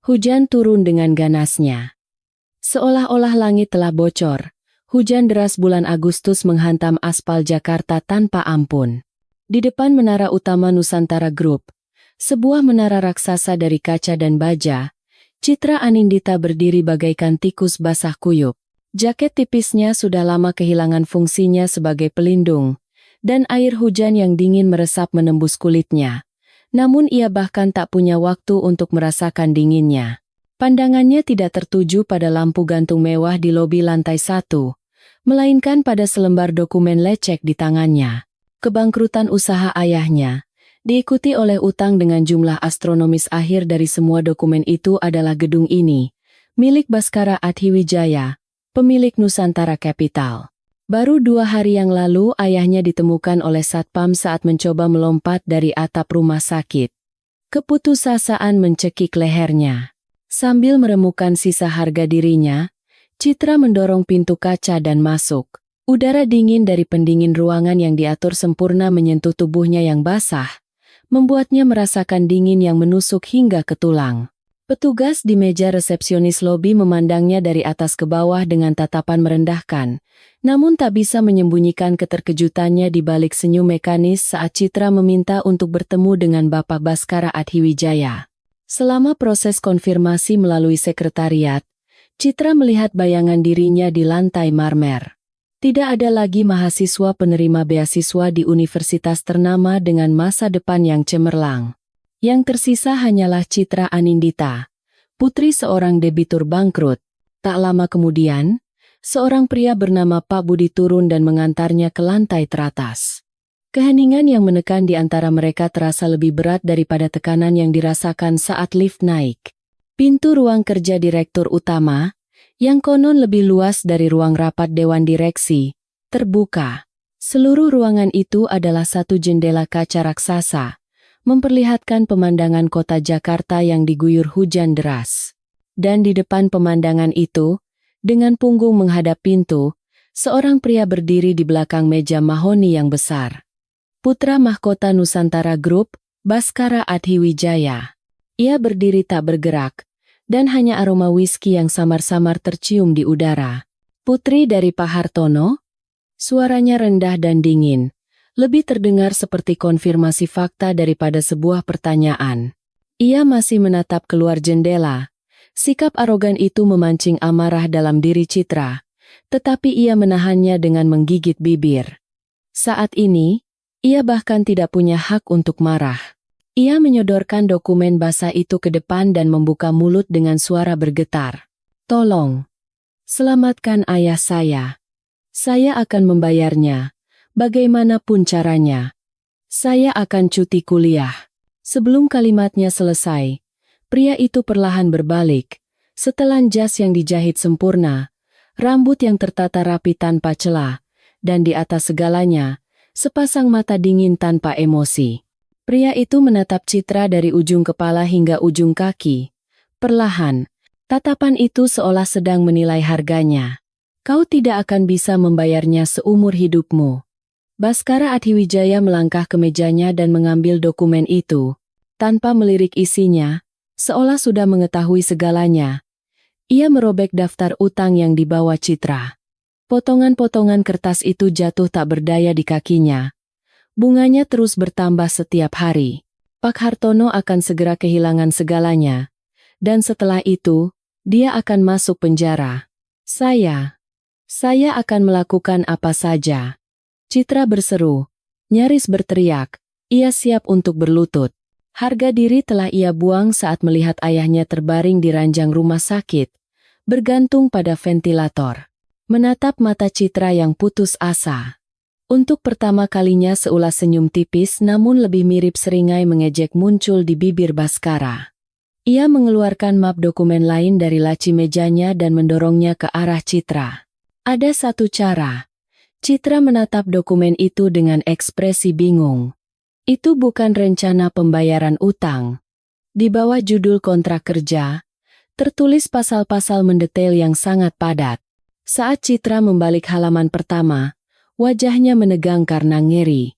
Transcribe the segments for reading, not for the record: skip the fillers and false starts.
Hujan turun dengan ganasnya. Seolah-olah langit telah bocor, hujan deras bulan Agustus menghantam aspal Jakarta tanpa ampun. Di depan menara utama Nusantara Group, sebuah menara raksasa dari kaca dan baja, Citra Anindita berdiri bagaikan tikus basah kuyup. Jaket tipisnya sudah lama kehilangan fungsinya sebagai pelindung, dan air hujan yang dingin meresap menembus kulitnya. Namun ia bahkan tak punya waktu untuk merasakan dinginnya. Pandangannya tidak tertuju pada lampu gantung mewah di lobi lantai 1, melainkan pada selembar dokumen lecek di tangannya. Kebangkrutan usaha ayahnya, diikuti oleh utang dengan jumlah astronomis. Akhir dari semua dokumen itu adalah gedung ini, milik Baskara Adhiwijaya, pemilik Nusantara Capital. Baru 2 hari yang lalu ayahnya ditemukan oleh Satpam saat mencoba melompat dari atap rumah sakit. Keputusasaan mencekik lehernya. Sambil meremukan sisa harga dirinya, Citra mendorong pintu kaca dan masuk. Udara dingin dari pendingin ruangan yang diatur sempurna menyentuh tubuhnya yang basah, membuatnya merasakan dingin yang menusuk hingga ke tulang. Petugas di meja resepsionis lobi memandangnya dari atas ke bawah dengan tatapan merendahkan, namun tak bisa menyembunyikan keterkejutannya di balik senyum mekanis saat Citra meminta untuk bertemu dengan Bapak Baskara Adhiwijaya. Selama proses konfirmasi melalui sekretariat, Citra melihat bayangan dirinya di lantai marmer. Tidak ada lagi mahasiswa penerima beasiswa di universitas ternama dengan masa depan yang cemerlang. Yang tersisa hanyalah Citra Anindita, putri seorang debitur bangkrut. Tak lama kemudian, seorang pria bernama Pak Budi turun dan mengantarnya ke lantai teratas. Keheningan yang menekan di antara mereka terasa lebih berat daripada tekanan yang dirasakan saat lift naik. Pintu ruang kerja direktur utama, yang konon lebih luas dari ruang rapat dewan direksi, terbuka. Seluruh ruangan itu adalah satu jendela kaca raksasa, memperlihatkan pemandangan kota Jakarta yang diguyur hujan deras. Dan di depan pemandangan itu, dengan punggung menghadap pintu, seorang pria berdiri di belakang meja mahoni yang besar. Putra mahkota Nusantara Group, Baskara Adhiwijaya. Ia berdiri tak bergerak, dan hanya aroma whisky yang samar-samar tercium di udara. Putri dari Pak Hartono? Suaranya rendah dan dingin, lebih terdengar seperti konfirmasi fakta daripada sebuah pertanyaan. Ia masih menatap keluar jendela. Sikap arogan itu memancing amarah dalam diri Citra, tetapi ia menahannya dengan menggigit bibir. Saat ini, ia bahkan tidak punya hak untuk marah. Ia menyodorkan dokumen basah itu ke depan dan membuka mulut dengan suara bergetar. Tolong, selamatkan ayah saya. Saya akan membayarnya, bagaimanapun caranya. Saya akan cuti kuliah. Sebelum kalimatnya selesai, pria itu perlahan berbalik. Setelan jas yang dijahit sempurna, rambut yang tertata rapi tanpa celah, dan di atas segalanya, sepasang mata dingin tanpa emosi. Pria itu menatap Citra dari ujung kepala hingga ujung kaki. Perlahan, tatapan itu seolah sedang menilai harganya. Kau tidak akan bisa membayarnya seumur hidupmu. Baskara Adhiwijaya melangkah ke mejanya dan mengambil dokumen itu. Tanpa melirik isinya, seolah sudah mengetahui segalanya. Ia merobek daftar utang yang dibawa Citra. Potongan-potongan kertas itu jatuh tak berdaya di kakinya. Bunganya terus bertambah setiap hari. Pak Hartono akan segera kehilangan segalanya. Dan setelah itu, dia akan masuk penjara. Saya akan melakukan apa saja. Citra berseru, nyaris berteriak. Ia siap untuk berlutut. Harga diri telah ia buang saat melihat ayahnya terbaring di ranjang rumah sakit, bergantung pada ventilator. Menatap mata Citra yang putus asa. Untuk pertama kalinya seulas senyum tipis namun lebih mirip seringai mengejek muncul di bibir Baskara. Ia mengeluarkan map dokumen lain dari laci mejanya dan mendorongnya ke arah Citra. Ada satu cara. Citra menatap dokumen itu dengan ekspresi bingung. Itu bukan rencana pembayaran utang. Di bawah judul kontrak kerja, tertulis pasal-pasal mendetail yang sangat padat. Saat Citra membalik halaman pertama, wajahnya menegang karena ngeri.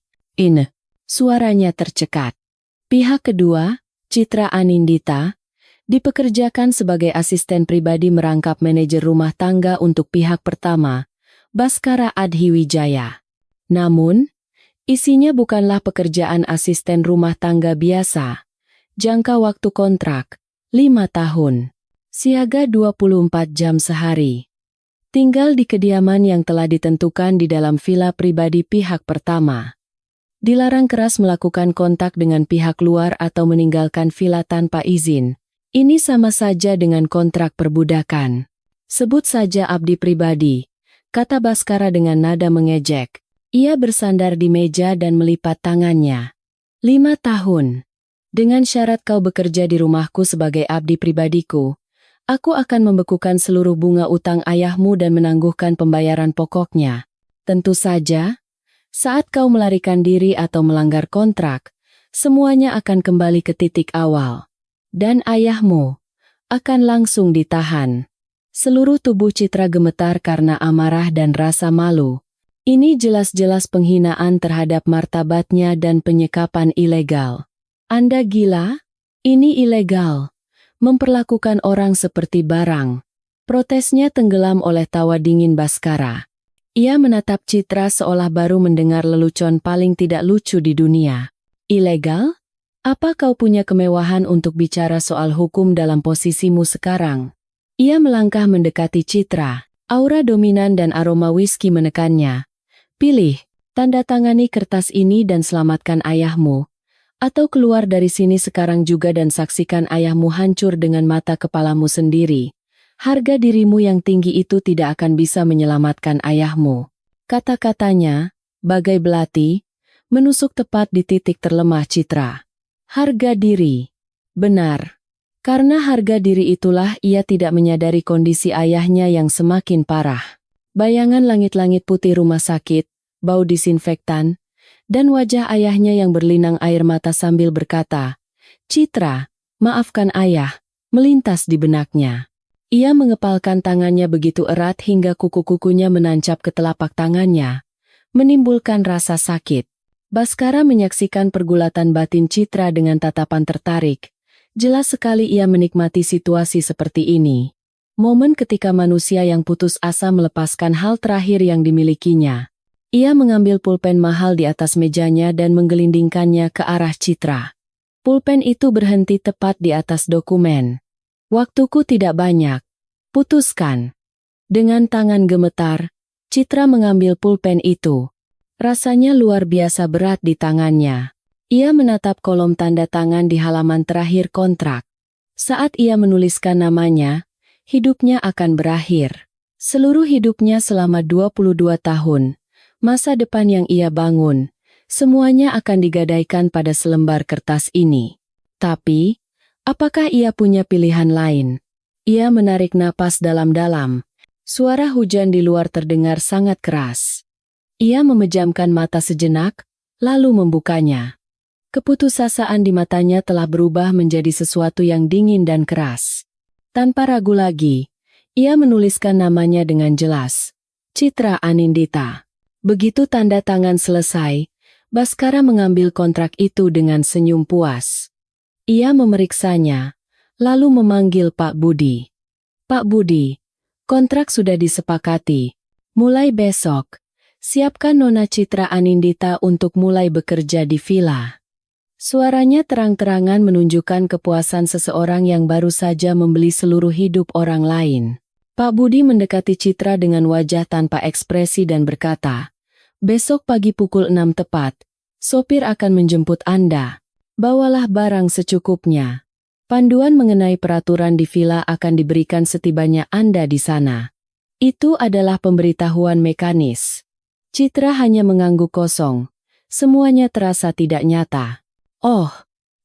Suaranya tercekat. Pihak kedua, Citra Anindita, Dipekerjakan sebagai asisten pribadi merangkap manajer rumah tangga untuk pihak pertama, Baskara Adhiwijaya. Namun, isinya bukanlah pekerjaan asisten rumah tangga biasa. Jangka waktu kontrak, 5 tahun. Siaga 24 jam sehari. Tinggal di kediaman yang telah ditentukan di dalam villa pribadi pihak pertama. Dilarang keras melakukan kontak dengan pihak luar atau meninggalkan villa tanpa izin. Ini sama saja dengan kontrak perbudakan. Sebut saja abdi pribadi, kata Baskara dengan nada mengejek. Ia bersandar di meja dan melipat tangannya. 5 tahun. Dengan syarat kau bekerja di rumahku sebagai abdi pribadiku, aku akan membekukan seluruh bunga utang ayahmu dan menangguhkan pembayaran pokoknya. Tentu saja, saat kau melarikan diri atau melanggar kontrak, semuanya akan kembali ke titik awal. Dan ayahmu akan langsung ditahan. Seluruh tubuh Citra gemetar karena amarah dan rasa malu. Ini jelas-jelas penghinaan terhadap martabatnya dan penyekapan ilegal. Anda gila? Ini ilegal. Memperlakukan orang seperti barang. Protesnya tenggelam oleh tawa dingin Baskara. Ia menatap Citra seolah baru mendengar lelucon paling tidak lucu di dunia. Ilegal? Apa kau punya kemewahan untuk bicara soal hukum dalam posisimu sekarang? Ia melangkah mendekati Citra. Aura dominan dan aroma whisky menekannya. Pilih, tanda tangani kertas ini dan selamatkan ayahmu. Atau keluar dari sini sekarang juga dan saksikan ayahmu hancur dengan mata kepalamu sendiri. Harga dirimu yang tinggi itu tidak akan bisa menyelamatkan ayahmu. Kata-katanya, bagai belati, menusuk tepat di titik terlemah Citra. Harga diri. Benar. Karena harga diri itulah ia tidak menyadari kondisi ayahnya yang semakin parah. Bayangan langit-langit putih rumah sakit, bau disinfektan, dan wajah ayahnya yang berlinang air mata sambil berkata, "Citra, maafkan ayah," melintas di benaknya. Ia mengepalkan tangannya begitu erat hingga kuku-kukunya menancap ke telapak tangannya, menimbulkan rasa sakit. Baskara menyaksikan pergulatan batin Citra dengan tatapan tertarik. Jelas sekali ia menikmati situasi seperti ini. Momen ketika manusia yang putus asa melepaskan hal terakhir yang dimilikinya. Ia mengambil pulpen mahal di atas mejanya dan menggelindingkannya ke arah Citra. Pulpen itu berhenti tepat di atas dokumen. "Waktuku tidak banyak. Putuskan." Dengan tangan gemetar, Citra mengambil pulpen itu. Rasanya luar biasa berat di tangannya. Ia menatap kolom tanda tangan di halaman terakhir kontrak. Saat ia menuliskan namanya, hidupnya akan berakhir. Seluruh hidupnya selama 22 tahun, masa depan yang ia bangun, semuanya akan digadaikan pada selembar kertas ini. Tapi, apakah ia punya pilihan lain? Ia menarik napas dalam-dalam. Suara hujan di luar terdengar sangat keras. Ia memejamkan mata sejenak, lalu membukanya. Keputusasaan di matanya telah berubah menjadi sesuatu yang dingin dan keras. Tanpa ragu lagi, ia menuliskan namanya dengan jelas. Citra Anindita. Begitu tanda tangan selesai, Baskara mengambil kontrak itu dengan senyum puas. Ia memeriksanya, lalu memanggil Pak Budi. "Pak Budi, kontrak sudah disepakati. Mulai besok, siapkan Nona Citra Anindita untuk mulai bekerja di villa." Suaranya terang-terangan menunjukkan kepuasan seseorang yang baru saja membeli seluruh hidup orang lain. Pak Budi mendekati Citra dengan wajah tanpa ekspresi dan berkata, "Besok pagi pukul 6 tepat, sopir akan menjemput Anda. Bawalah barang secukupnya. Panduan mengenai peraturan di villa akan diberikan setibanya Anda di sana." Itu adalah pemberitahuan mekanis. Citra hanya mengangguk kosong. Semuanya terasa tidak nyata. Oh,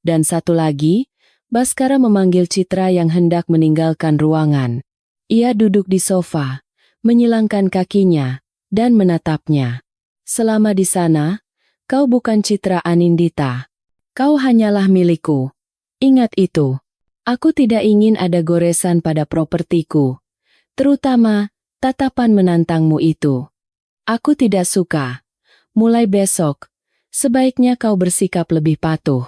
dan satu lagi, Baskara memanggil Citra yang hendak meninggalkan ruangan. Ia duduk di sofa, menyilangkan kakinya, dan menatapnya. "Selama di sana, kau bukan Citra Anindita. Kau hanyalah milikku. Ingat itu. Aku tidak ingin ada goresan pada propertiku. Terutama, tatapan menantangmu itu. Aku tidak suka. Mulai besok, sebaiknya kau bersikap lebih patuh."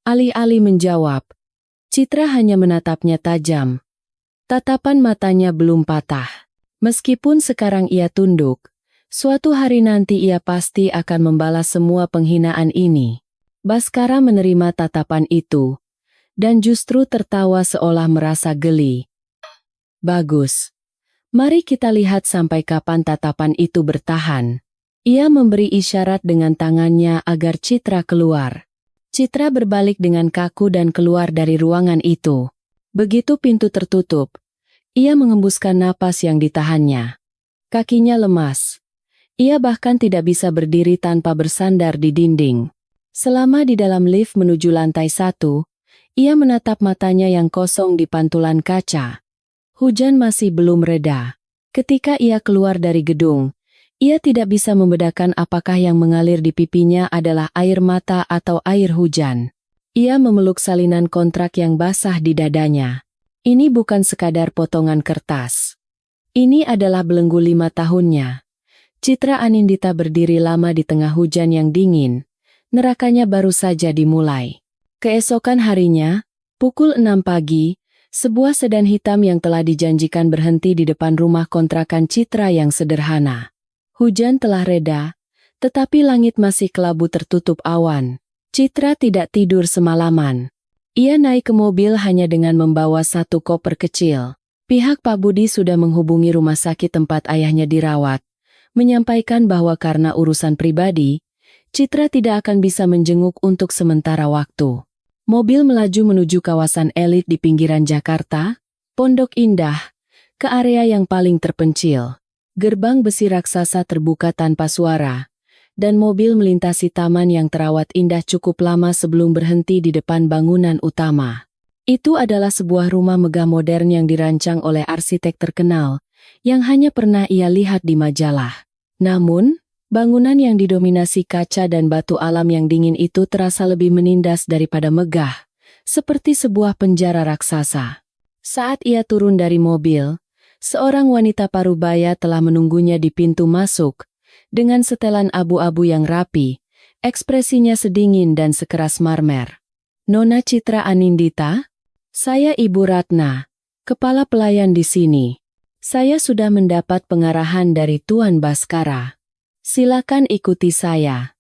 Alih-alih menjawab, Citra hanya menatapnya tajam. Tatapan matanya belum patah. Meskipun sekarang ia tunduk, suatu hari nanti ia pasti akan membalas semua penghinaan ini. Baskara menerima tatapan itu, dan justru tertawa seolah merasa geli. Bagus. Mari kita lihat sampai kapan tatapan itu bertahan. Ia memberi isyarat dengan tangannya agar Citra keluar. Citra berbalik dengan kaku dan keluar dari ruangan itu. Begitu pintu tertutup, ia mengembuskan napas yang ditahannya. Kakinya lemas. Ia bahkan tidak bisa berdiri tanpa bersandar di dinding. Selama di dalam lift menuju lantai 1, ia menatap matanya yang kosong di pantulan kaca. Hujan masih belum reda. Ketika ia keluar dari gedung, ia tidak bisa membedakan apakah yang mengalir di pipinya adalah air mata atau air hujan. Ia memeluk salinan kontrak yang basah di dadanya. Ini bukan sekadar potongan kertas. Ini adalah belenggu 5 tahunnya. Citra Anindita berdiri lama di tengah hujan yang dingin. Nerakanya baru saja dimulai. Keesokan harinya, pukul 6 pagi, sebuah sedan hitam yang telah dijanjikan berhenti di depan rumah kontrakan Citra yang sederhana. Hujan telah reda, tetapi langit masih kelabu tertutup awan. Citra tidak tidur semalaman. Ia naik ke mobil hanya dengan membawa satu koper kecil. Pihak Pak Budi sudah menghubungi rumah sakit tempat ayahnya dirawat, menyampaikan bahwa karena urusan pribadi, Citra tidak akan bisa menjenguk untuk sementara waktu. Mobil melaju menuju kawasan elit di pinggiran Jakarta, Pondok Indah, ke area yang paling terpencil. Gerbang besi raksasa terbuka tanpa suara, dan mobil melintasi taman yang terawat indah cukup lama sebelum berhenti di depan bangunan utama. Itu adalah sebuah rumah megah modern yang dirancang oleh arsitek terkenal, yang hanya pernah ia lihat di majalah. Namun, bangunan yang didominasi kaca dan batu alam yang dingin itu terasa lebih menindas daripada megah, seperti sebuah penjara raksasa. Saat ia turun dari mobil, seorang wanita parubaya telah menunggunya di pintu masuk, dengan setelan abu-abu yang rapi, ekspresinya sedingin dan sekeras marmer. "Nona Citra Anindita? Saya Ibu Ratna, kepala pelayan di sini. Saya sudah mendapat pengarahan dari Tuan Baskara. Silakan ikuti saya."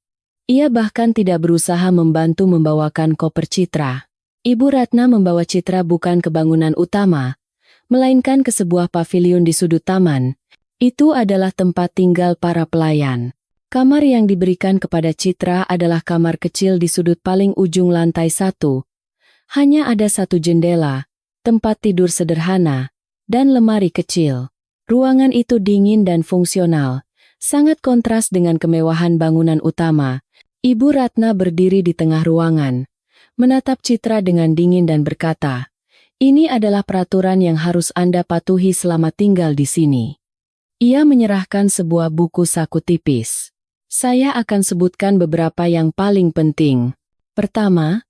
Ia bahkan tidak berusaha membantu membawakan koper Citra. Ibu Ratna membawa Citra bukan ke bangunan utama, melainkan ke sebuah pavilion di sudut taman. Itu adalah tempat tinggal para pelayan. Kamar yang diberikan kepada Citra adalah kamar kecil di sudut paling ujung lantai 1. Hanya ada satu jendela, tempat tidur sederhana, dan lemari kecil. Ruangan itu dingin dan fungsional, sangat kontras dengan kemewahan bangunan utama. Ibu Ratna berdiri di tengah ruangan, menatap Citra dengan dingin dan berkata, "Ini adalah peraturan yang harus Anda patuhi selama tinggal di sini." Ia menyerahkan sebuah buku saku tipis. "Saya akan sebutkan beberapa yang paling penting. Pertama,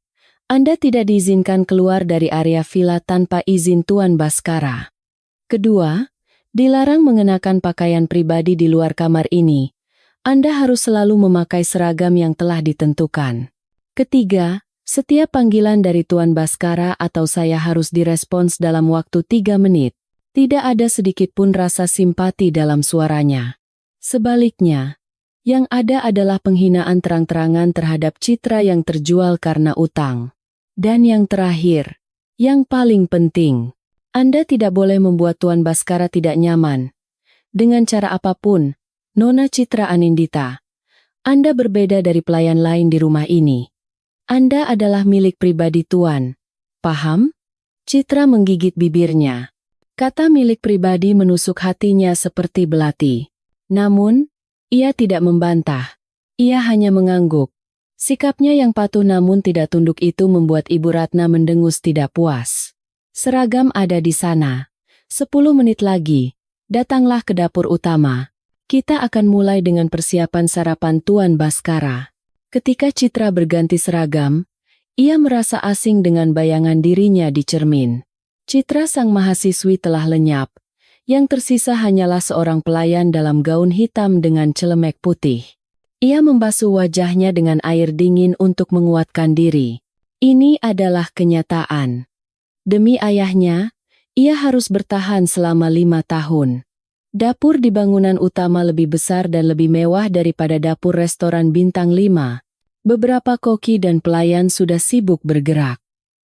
Anda tidak diizinkan keluar dari area villa tanpa izin Tuan Baskara. Kedua, dilarang mengenakan pakaian pribadi di luar kamar ini. Anda harus selalu memakai seragam yang telah ditentukan. Ketiga, setiap panggilan dari Tuan Baskara atau saya harus direspons dalam waktu 3 menit. Tidak ada sedikit pun rasa simpati dalam suaranya. Sebaliknya, yang ada adalah penghinaan terang-terangan terhadap Citra yang terjual karena utang. Dan yang terakhir, yang paling penting, Anda tidak boleh membuat Tuan Baskara tidak nyaman. Dengan cara apapun, Nona Citra Anindita, Anda berbeda dari pelayan lain di rumah ini. Anda adalah milik pribadi Tuan. Paham?" Citra menggigit bibirnya. Kata milik pribadi menusuk hatinya seperti belati. Namun, ia tidak membantah. Ia hanya mengangguk. Sikapnya yang patuh namun tidak tunduk itu membuat Ibu Ratna mendengus tidak puas. "Seragam ada di sana. 10 menit lagi, datanglah ke dapur utama. Kita akan mulai dengan persiapan sarapan Tuan Baskara." Ketika Citra berganti seragam, ia merasa asing dengan bayangan dirinya di cermin. Citra sang mahasiswi telah lenyap. Yang tersisa hanyalah seorang pelayan dalam gaun hitam dengan celemek putih. Ia membasuh wajahnya dengan air dingin untuk menguatkan diri. Ini adalah kenyataan. Demi ayahnya, ia harus bertahan selama 5 tahun. Dapur di bangunan utama lebih besar dan lebih mewah daripada dapur restoran bintang 5. Beberapa koki dan pelayan sudah sibuk bergerak.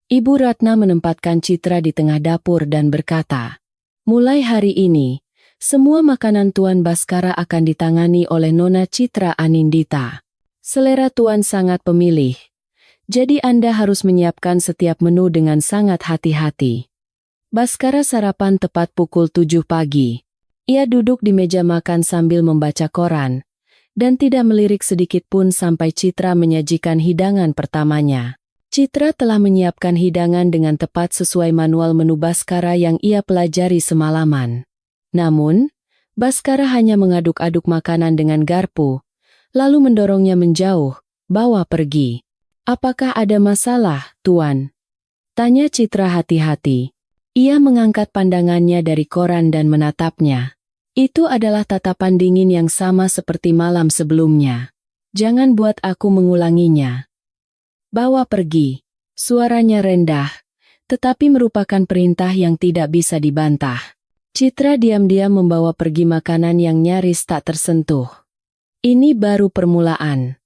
Ibu Ratna menempatkan Citra di tengah dapur dan berkata, "Mulai hari ini, semua makanan Tuan Baskara akan ditangani oleh Nona Citra Anindita. Selera Tuan sangat pemilih, jadi Anda harus menyiapkan setiap menu dengan sangat hati-hati." Baskara sarapan tepat pukul 7 pagi. Ia duduk di meja makan sambil membaca koran, dan tidak melirik sedikit pun sampai Citra menyajikan hidangan pertamanya. Citra telah menyiapkan hidangan dengan tepat sesuai manual menu Baskara yang ia pelajari semalaman. Namun, Baskara hanya mengaduk-aduk makanan dengan garpu, lalu mendorongnya menjauh, "Bawa pergi." "Apakah ada masalah, Tuan?" tanya Citra hati-hati. Ia mengangkat pandangannya dari koran dan menatapnya. Itu adalah tatapan dingin yang sama seperti malam sebelumnya. "Jangan buat aku mengulanginya." "Bawa pergi." Suaranya rendah, tetapi merupakan perintah yang tidak bisa dibantah. Citra diam-diam membawa pergi makanan yang nyaris tak tersentuh. Ini baru permulaan.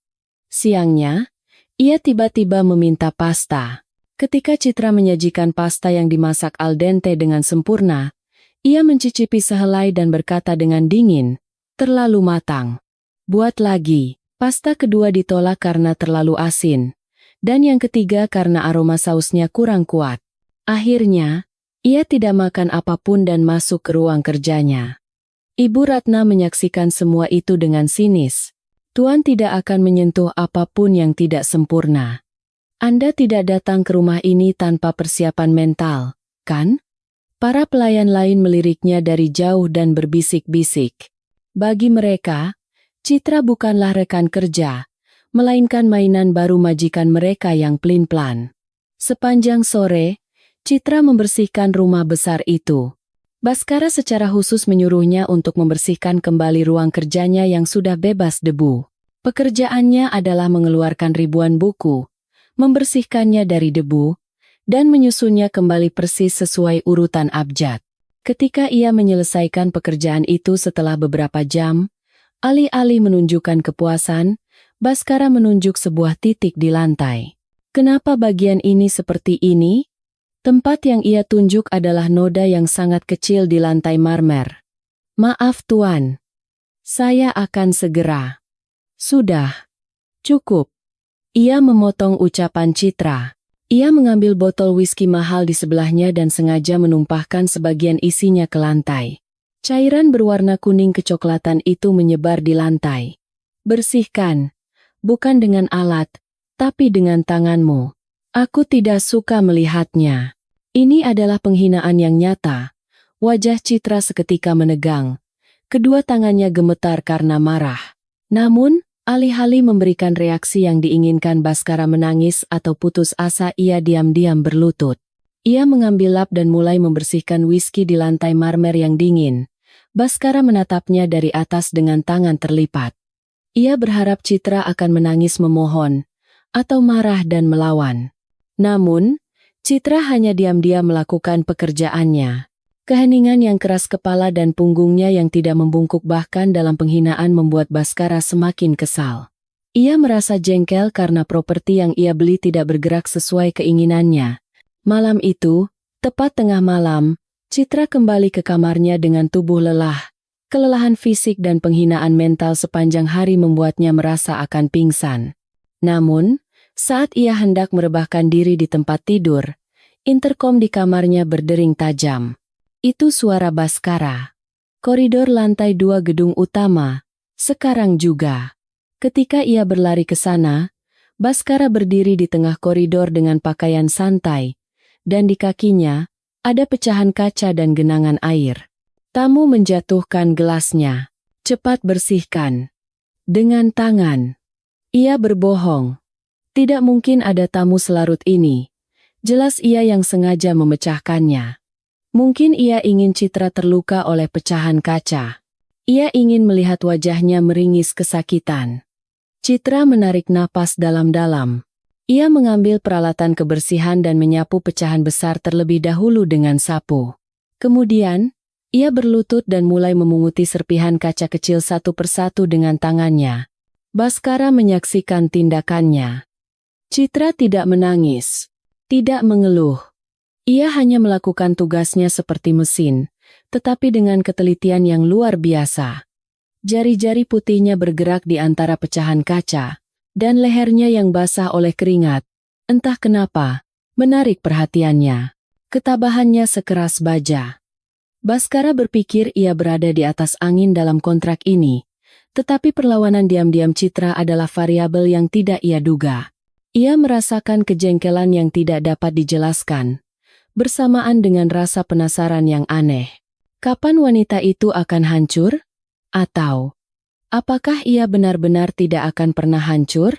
Siangnya, ia tiba-tiba meminta pasta. Ketika Citra menyajikan pasta yang dimasak al dente dengan sempurna, ia mencicipi sehelai dan berkata dengan dingin, "Terlalu matang. Buat lagi." Pasta kedua ditolak karena terlalu asin, dan yang ketiga karena aroma sausnya kurang kuat. Akhirnya, ia tidak makan apapun dan masuk ke ruang kerjanya. Ibu Ratna menyaksikan semua itu dengan sinis. "Tuan tidak akan menyentuh apapun yang tidak sempurna. Anda tidak datang ke rumah ini tanpa persiapan mental, kan?" Para pelayan lain meliriknya dari jauh dan berbisik-bisik. Bagi mereka, Citra bukanlah rekan kerja, melainkan mainan baru majikan mereka yang pelin-pelan. Sepanjang sore, Citra membersihkan rumah besar itu. Baskara secara khusus menyuruhnya untuk membersihkan kembali ruang kerjanya yang sudah bebas debu. Pekerjaannya adalah mengeluarkan ribuan buku, membersihkannya dari debu, dan menyusunnya kembali persis sesuai urutan abjad. Ketika ia menyelesaikan pekerjaan itu setelah beberapa jam, alih-alih menunjukkan kepuasan, Baskara menunjuk sebuah titik di lantai. "Kenapa bagian ini seperti ini?" Tempat yang ia tunjuk adalah noda yang sangat kecil di lantai marmer. "Maaf Tuan. Saya akan segera." "Sudah. Cukup." Ia memotong ucapan Citra. Ia mengambil botol whisky mahal di sebelahnya dan sengaja menumpahkan sebagian isinya ke lantai. Cairan berwarna kuning kecoklatan itu menyebar di lantai. "Bersihkan. Bukan dengan alat, tapi dengan tanganmu. Aku tidak suka melihatnya." Ini adalah penghinaan yang nyata. Wajah Citra seketika menegang. Kedua tangannya gemetar karena marah. Namun, alih-alih memberikan reaksi yang diinginkan Baskara menangis atau putus asa, ia diam-diam berlutut. Ia mengambil lap dan mulai membersihkan whisky di lantai marmer yang dingin. Baskara menatapnya dari atas dengan tangan terlipat. Ia berharap Citra akan menangis memohon, atau marah dan melawan. Namun, Citra hanya diam-diam melakukan pekerjaannya. Keheningan yang keras kepala dan punggungnya yang tidak membungkuk bahkan dalam penghinaan membuat Baskara semakin kesal. Ia merasa jengkel karena properti yang ia beli tidak bergerak sesuai keinginannya. Malam itu, tepat tengah malam, Citra kembali ke kamarnya dengan tubuh lelah. Kelelahan fisik dan penghinaan mental sepanjang hari membuatnya merasa akan pingsan. Namun, saat ia hendak merebahkan diri di tempat tidur, interkom di kamarnya berdering tajam. Itu suara Baskara. Koridor lantai 2 gedung utama, sekarang juga. Ketika ia berlari ke sana, Baskara berdiri di tengah koridor dengan pakaian santai, dan di kakinya ada pecahan kaca dan genangan air. Tamu menjatuhkan gelasnya. "Cepat bersihkan." Dengan tangan. Ia berbohong. Tidak mungkin ada tamu selarut ini. Jelas ia yang sengaja memecahkannya. Mungkin ia ingin Citra terluka oleh pecahan kaca. Ia ingin melihat wajahnya meringis kesakitan. Citra menarik napas dalam-dalam. Ia mengambil peralatan kebersihan dan menyapu pecahan besar terlebih dahulu dengan sapu. Kemudian, ia berlutut dan mulai memunguti serpihan kaca kecil satu persatu dengan tangannya. Baskara menyaksikan tindakannya. Citra tidak menangis, tidak mengeluh. Ia hanya melakukan tugasnya seperti mesin, tetapi dengan ketelitian yang luar biasa. Jari-jari putihnya bergerak di antara pecahan kaca, dan lehernya yang basah oleh keringat, entah kenapa, menarik perhatiannya. Ketabahannya sekeras baja. Baskara berpikir ia berada di atas angin dalam kontrak ini, tetapi perlawanan diam-diam Citra adalah variabel yang tidak ia duga. Ia merasakan kejengkelan yang tidak dapat dijelaskan, bersamaan dengan rasa penasaran yang aneh. Kapan wanita itu akan hancur? Atau apakah ia benar-benar tidak akan pernah hancur?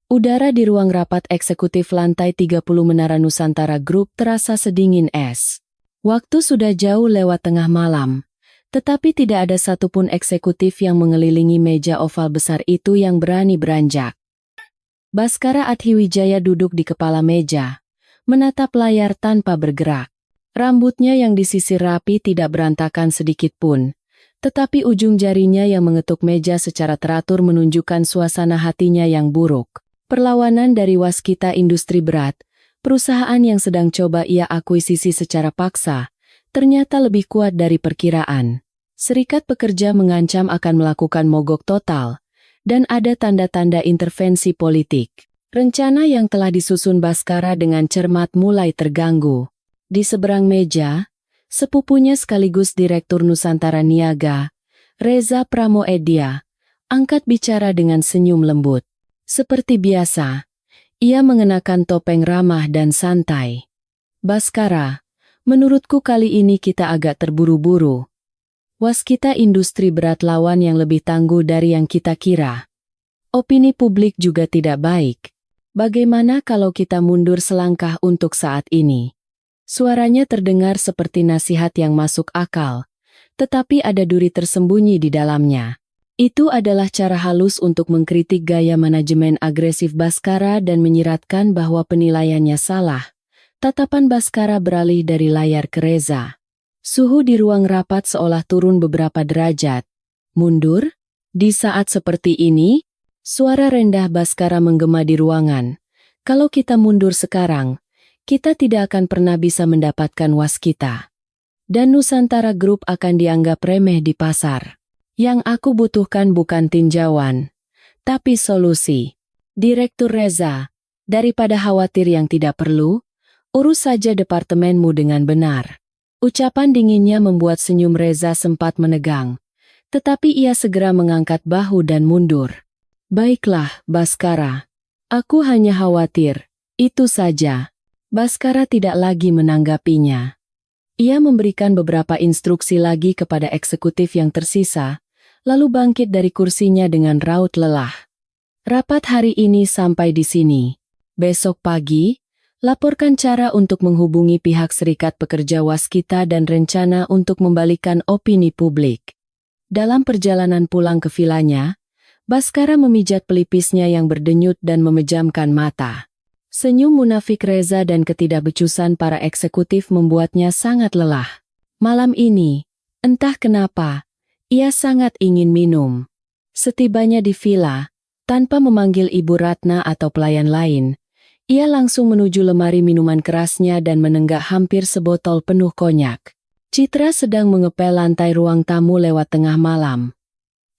Udara di ruang rapat eksekutif lantai 30 Menara Nusantara Group terasa sedingin es. Waktu sudah jauh lewat tengah malam, tetapi tidak ada satupun eksekutif yang mengelilingi meja oval besar itu yang berani beranjak. Baskara Adhiwijaya duduk di kepala meja, menatap layar tanpa bergerak. Rambutnya yang disisir rapi tidak berantakan sedikit pun. Tetapi ujung jarinya yang mengetuk meja secara teratur menunjukkan suasana hatinya yang buruk. Perlawanan dari Waskita Industri Berat, perusahaan yang sedang coba ia akuisisi secara paksa, ternyata lebih kuat dari perkiraan. Serikat pekerja mengancam akan melakukan mogok total, dan ada tanda-tanda intervensi politik. Rencana yang telah disusun Baskara dengan cermat mulai terganggu. Di seberang meja, sepupunya sekaligus Direktur Nusantara Niaga, Reza Pramoedya, angkat bicara dengan senyum lembut. Seperti biasa, ia mengenakan topeng ramah dan santai. Baskara, menurutku kali ini kita agak terburu-buru. Waskita Industri Berat lawan yang lebih tangguh dari yang kita kira. Opini publik juga tidak baik. Bagaimana kalau kita mundur selangkah untuk saat ini? Suaranya terdengar seperti nasihat yang masuk akal, tetapi ada duri tersembunyi di dalamnya. Itu adalah cara halus untuk mengkritik gaya manajemen agresif Baskara dan menyiratkan bahwa penilaiannya salah. Tatapan Baskara beralih dari layar ke Reza. Suhu di ruang rapat seolah turun beberapa derajat. Mundur? Di saat seperti ini, suara rendah Baskara menggema di ruangan. Kalau kita mundur sekarang, kita tidak akan pernah bisa mendapatkan Waskita. Dan Nusantara Group akan dianggap remeh di pasar. Yang aku butuhkan bukan tinjauan, tapi solusi. Direktur Reza, daripada khawatir yang tidak perlu, urus saja departemenmu dengan benar. Ucapan dinginnya membuat senyum Reza sempat menegang. Tetapi ia segera mengangkat bahu dan mundur. Baiklah, Baskara. Aku hanya khawatir, itu saja. Baskara tidak lagi menanggapinya. Ia memberikan beberapa instruksi lagi kepada eksekutif yang tersisa, lalu bangkit dari kursinya dengan raut lelah. Rapat hari ini sampai di sini. Besok pagi, laporkan cara untuk menghubungi pihak Serikat Pekerja Waskita dan rencana untuk membalikan opini publik. Dalam perjalanan pulang ke vilanya, Baskara memijat pelipisnya yang berdenyut dan memejamkan mata. Senyum munafik Reza dan ketidakbecusan para eksekutif membuatnya sangat lelah. Malam ini, entah kenapa, ia sangat ingin minum. Setibanya di villa, tanpa memanggil Ibu Ratna atau pelayan lain, ia langsung menuju lemari minuman kerasnya dan menenggak hampir sebotol penuh konyak. Citra sedang mengepel lantai ruang tamu lewat tengah malam.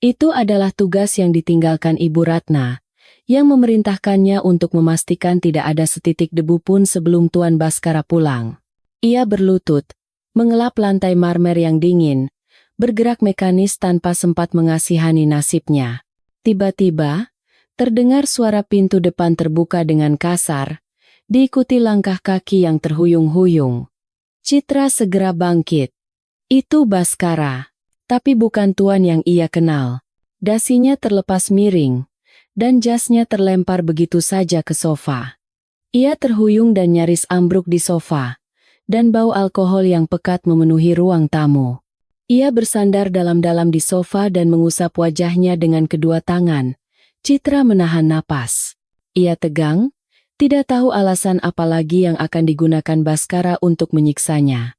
Itu adalah tugas yang ditinggalkan Ibu Ratna, yang memerintahkannya untuk memastikan tidak ada setitik debu pun sebelum Tuan Baskara pulang. Ia berlutut, mengelap lantai marmer yang dingin, bergerak mekanis tanpa sempat mengasihani nasibnya. Tiba-tiba, terdengar suara pintu depan terbuka dengan kasar, diikuti langkah kaki yang terhuyung-huyung. Citra segera bangkit. Itu Baskara, tapi bukan tuan yang ia kenal. Dasinya terlepas miring, dan jasnya terlempar begitu saja ke sofa. Ia terhuyung dan nyaris ambruk di sofa, dan bau alkohol yang pekat memenuhi ruang tamu. Ia bersandar dalam-dalam di sofa dan mengusap wajahnya dengan kedua tangan. Citra menahan napas. Ia tegang, Tidak tahu alasan apa lagi yang akan digunakan Baskara untuk menyiksanya.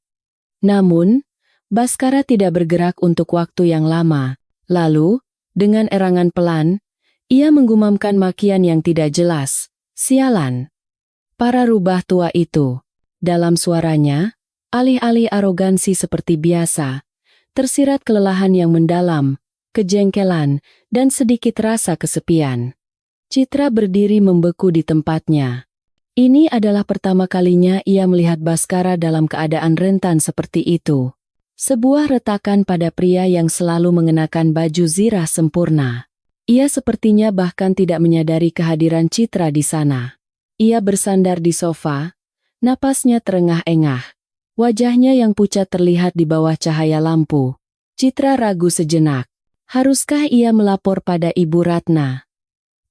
Namun, Baskara tidak bergerak untuk waktu yang lama. Lalu, dengan erangan pelan, ia menggumamkan makian yang tidak jelas. Sialan. Para rubah tua itu. Dalam suaranya, alih-alih arogansi seperti biasa, tersirat kelelahan yang mendalam, kejengkelan, dan sedikit rasa kesepian. Citra berdiri membeku di tempatnya. Ini adalah pertama kalinya ia melihat Baskara dalam keadaan rentan seperti itu. Sebuah retakan pada pria yang selalu mengenakan baju zirah sempurna. Ia sepertinya bahkan tidak menyadari kehadiran Citra di sana. Ia bersandar di sofa, napasnya terengah-engah. Wajahnya yang pucat terlihat di bawah cahaya lampu. Citra ragu sejenak. Haruskah ia melapor pada Ibu Ratna?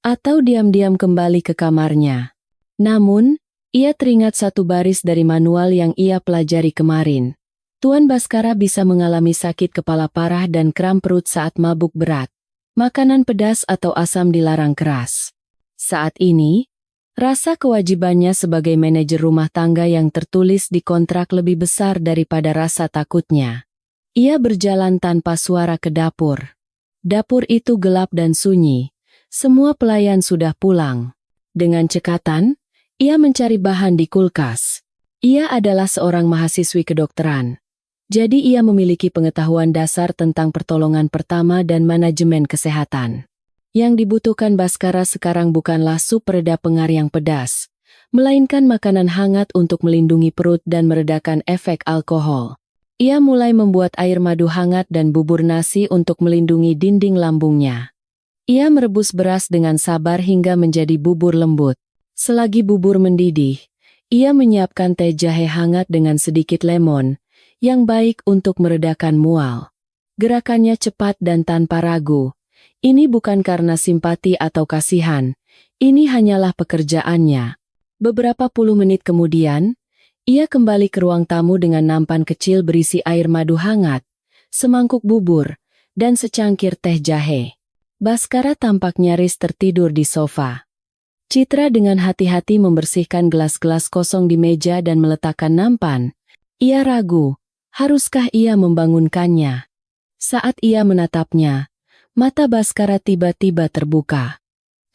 Atau diam-diam kembali ke kamarnya? Namun, ia teringat satu baris dari manual yang ia pelajari kemarin. Tuan Baskara bisa mengalami sakit kepala parah dan kram perut saat mabuk berat. Makanan pedas atau asam dilarang keras. Saat ini, rasa kewajibannya sebagai manajer rumah tangga yang tertulis di kontrak lebih besar daripada rasa takutnya. Ia berjalan tanpa suara ke dapur. Dapur itu gelap dan sunyi. Semua pelayan sudah pulang. Dengan cekatan, ia mencari bahan di kulkas. Ia adalah seorang mahasiswi kedokteran. Jadi ia memiliki pengetahuan dasar tentang pertolongan pertama dan manajemen kesehatan. Yang dibutuhkan Baskara sekarang bukanlah sup pereda pengar yang pedas, melainkan makanan hangat untuk melindungi perut dan meredakan efek alkohol. Ia mulai membuat air madu hangat dan bubur nasi untuk melindungi dinding lambungnya. Ia merebus beras dengan sabar hingga menjadi bubur lembut. Selagi bubur mendidih, ia menyiapkan teh jahe hangat dengan sedikit lemon, yang baik untuk meredakan mual. Gerakannya cepat dan tanpa ragu. Ini bukan karena simpati atau kasihan, ini hanyalah pekerjaannya. Beberapa puluh menit kemudian, ia kembali ke ruang tamu dengan nampan kecil berisi air madu hangat, semangkuk bubur, dan secangkir teh jahe. Baskara tampak nyaris tertidur di sofa. Citra dengan hati-hati membersihkan gelas-gelas kosong di meja dan meletakkan nampan. Ia ragu, haruskah ia membangunkannya? Saat ia menatapnya, mata Baskara tiba-tiba terbuka.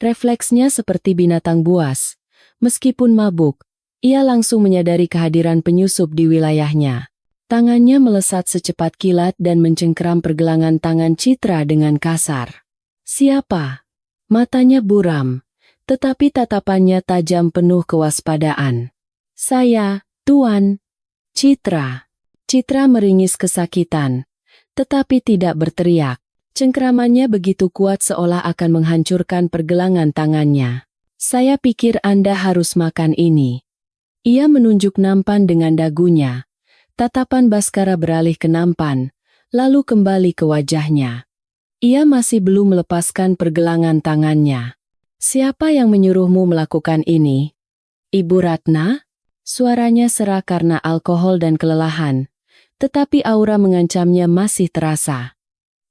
Refleksnya seperti binatang buas. Meskipun mabuk, ia langsung menyadari kehadiran penyusup di wilayahnya. Tangannya melesat secepat kilat dan mencengkeram pergelangan tangan Citra dengan kasar. Siapa? Matanya buram, tetapi tatapannya tajam penuh kewaspadaan. Saya, Tuan. Citra. Citra meringis kesakitan, tetapi tidak berteriak. Cengkeramannya begitu kuat seolah akan menghancurkan pergelangan tangannya. Saya pikir Anda harus makan ini. Ia menunjuk nampan dengan dagunya. Tatapan Baskara beralih ke nampan, lalu kembali ke wajahnya. Ia masih belum melepaskan pergelangan tangannya. Siapa yang menyuruhmu melakukan ini? Ibu Ratna? Suaranya serak karena alkohol dan kelelahan, tetapi aura mengancamnya masih terasa.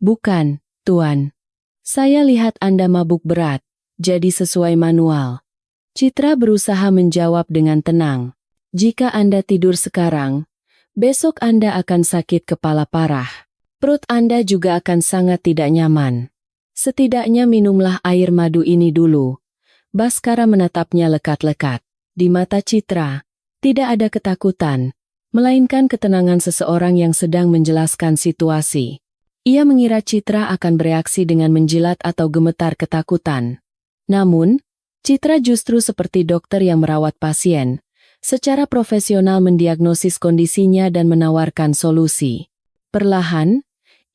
Bukan, Tuan. Saya lihat Anda mabuk berat, jadi sesuai manual. Citra berusaha menjawab dengan tenang. Jika Anda tidur sekarang, besok Anda akan sakit kepala parah. Perut Anda juga akan sangat tidak nyaman. Setidaknya minumlah air madu ini dulu. Baskara menatapnya lekat-lekat. Di mata Citra, tidak ada ketakutan, melainkan ketenangan seseorang yang sedang menjelaskan situasi. Ia mengira Citra akan bereaksi dengan menjilat atau gemetar ketakutan. Namun, Citra justru seperti dokter yang merawat pasien, secara profesional mendiagnosis kondisinya dan menawarkan solusi. Perlahan,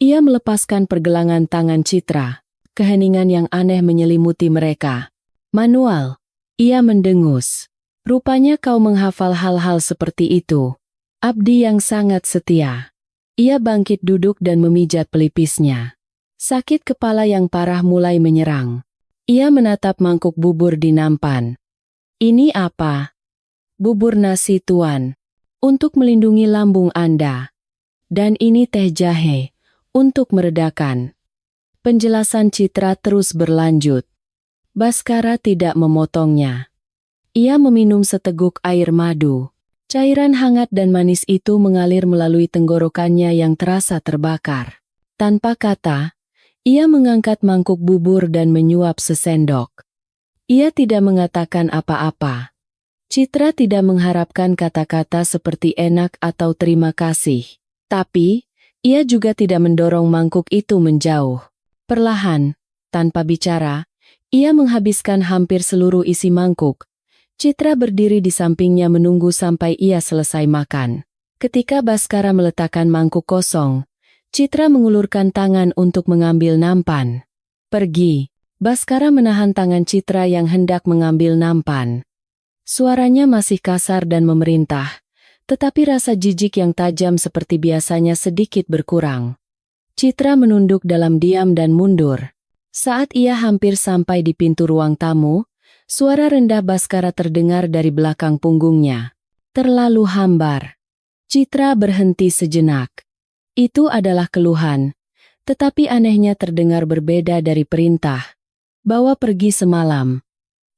ia melepaskan pergelangan tangan Citra. Keheningan yang aneh menyelimuti mereka. Manual. Ia mendengus. Rupanya kau menghafal hal-hal seperti itu. Abdi yang sangat setia. Ia bangkit duduk dan memijat pelipisnya. Sakit kepala yang parah mulai menyerang. Ia menatap mangkuk bubur di nampan. Ini apa? Bubur nasi, Tuan. Untuk melindungi lambung Anda. Dan ini teh jahe. Untuk meredakan. Penjelasan Citra terus berlanjut. Baskara tidak memotongnya. Ia meminum seteguk air madu. Cairan hangat dan manis itu mengalir melalui tenggorokannya yang terasa terbakar. Tanpa kata, ia mengangkat mangkuk bubur dan menyuap sesendok. Ia tidak mengatakan apa-apa. Citra tidak mengharapkan kata-kata seperti enak atau terima kasih. Tapi, ia juga tidak mendorong mangkuk itu menjauh. Perlahan, tanpa bicara, ia menghabiskan hampir seluruh isi mangkuk. Citra berdiri di sampingnya menunggu sampai ia selesai makan. Ketika Baskara meletakkan mangkuk kosong, Citra mengulurkan tangan untuk mengambil nampan. Pergi. Baskara menahan tangan Citra yang hendak mengambil nampan. Suaranya masih kasar dan memerintah, tetapi rasa jijik yang tajam seperti biasanya sedikit berkurang. Citra menunduk dalam diam dan mundur. Saat ia hampir sampai di pintu ruang tamu, suara rendah Baskara terdengar dari belakang punggungnya. Terlalu hambar. Citra berhenti sejenak. Itu adalah keluhan, tetapi anehnya terdengar berbeda dari perintah. Bawa pergi semalam.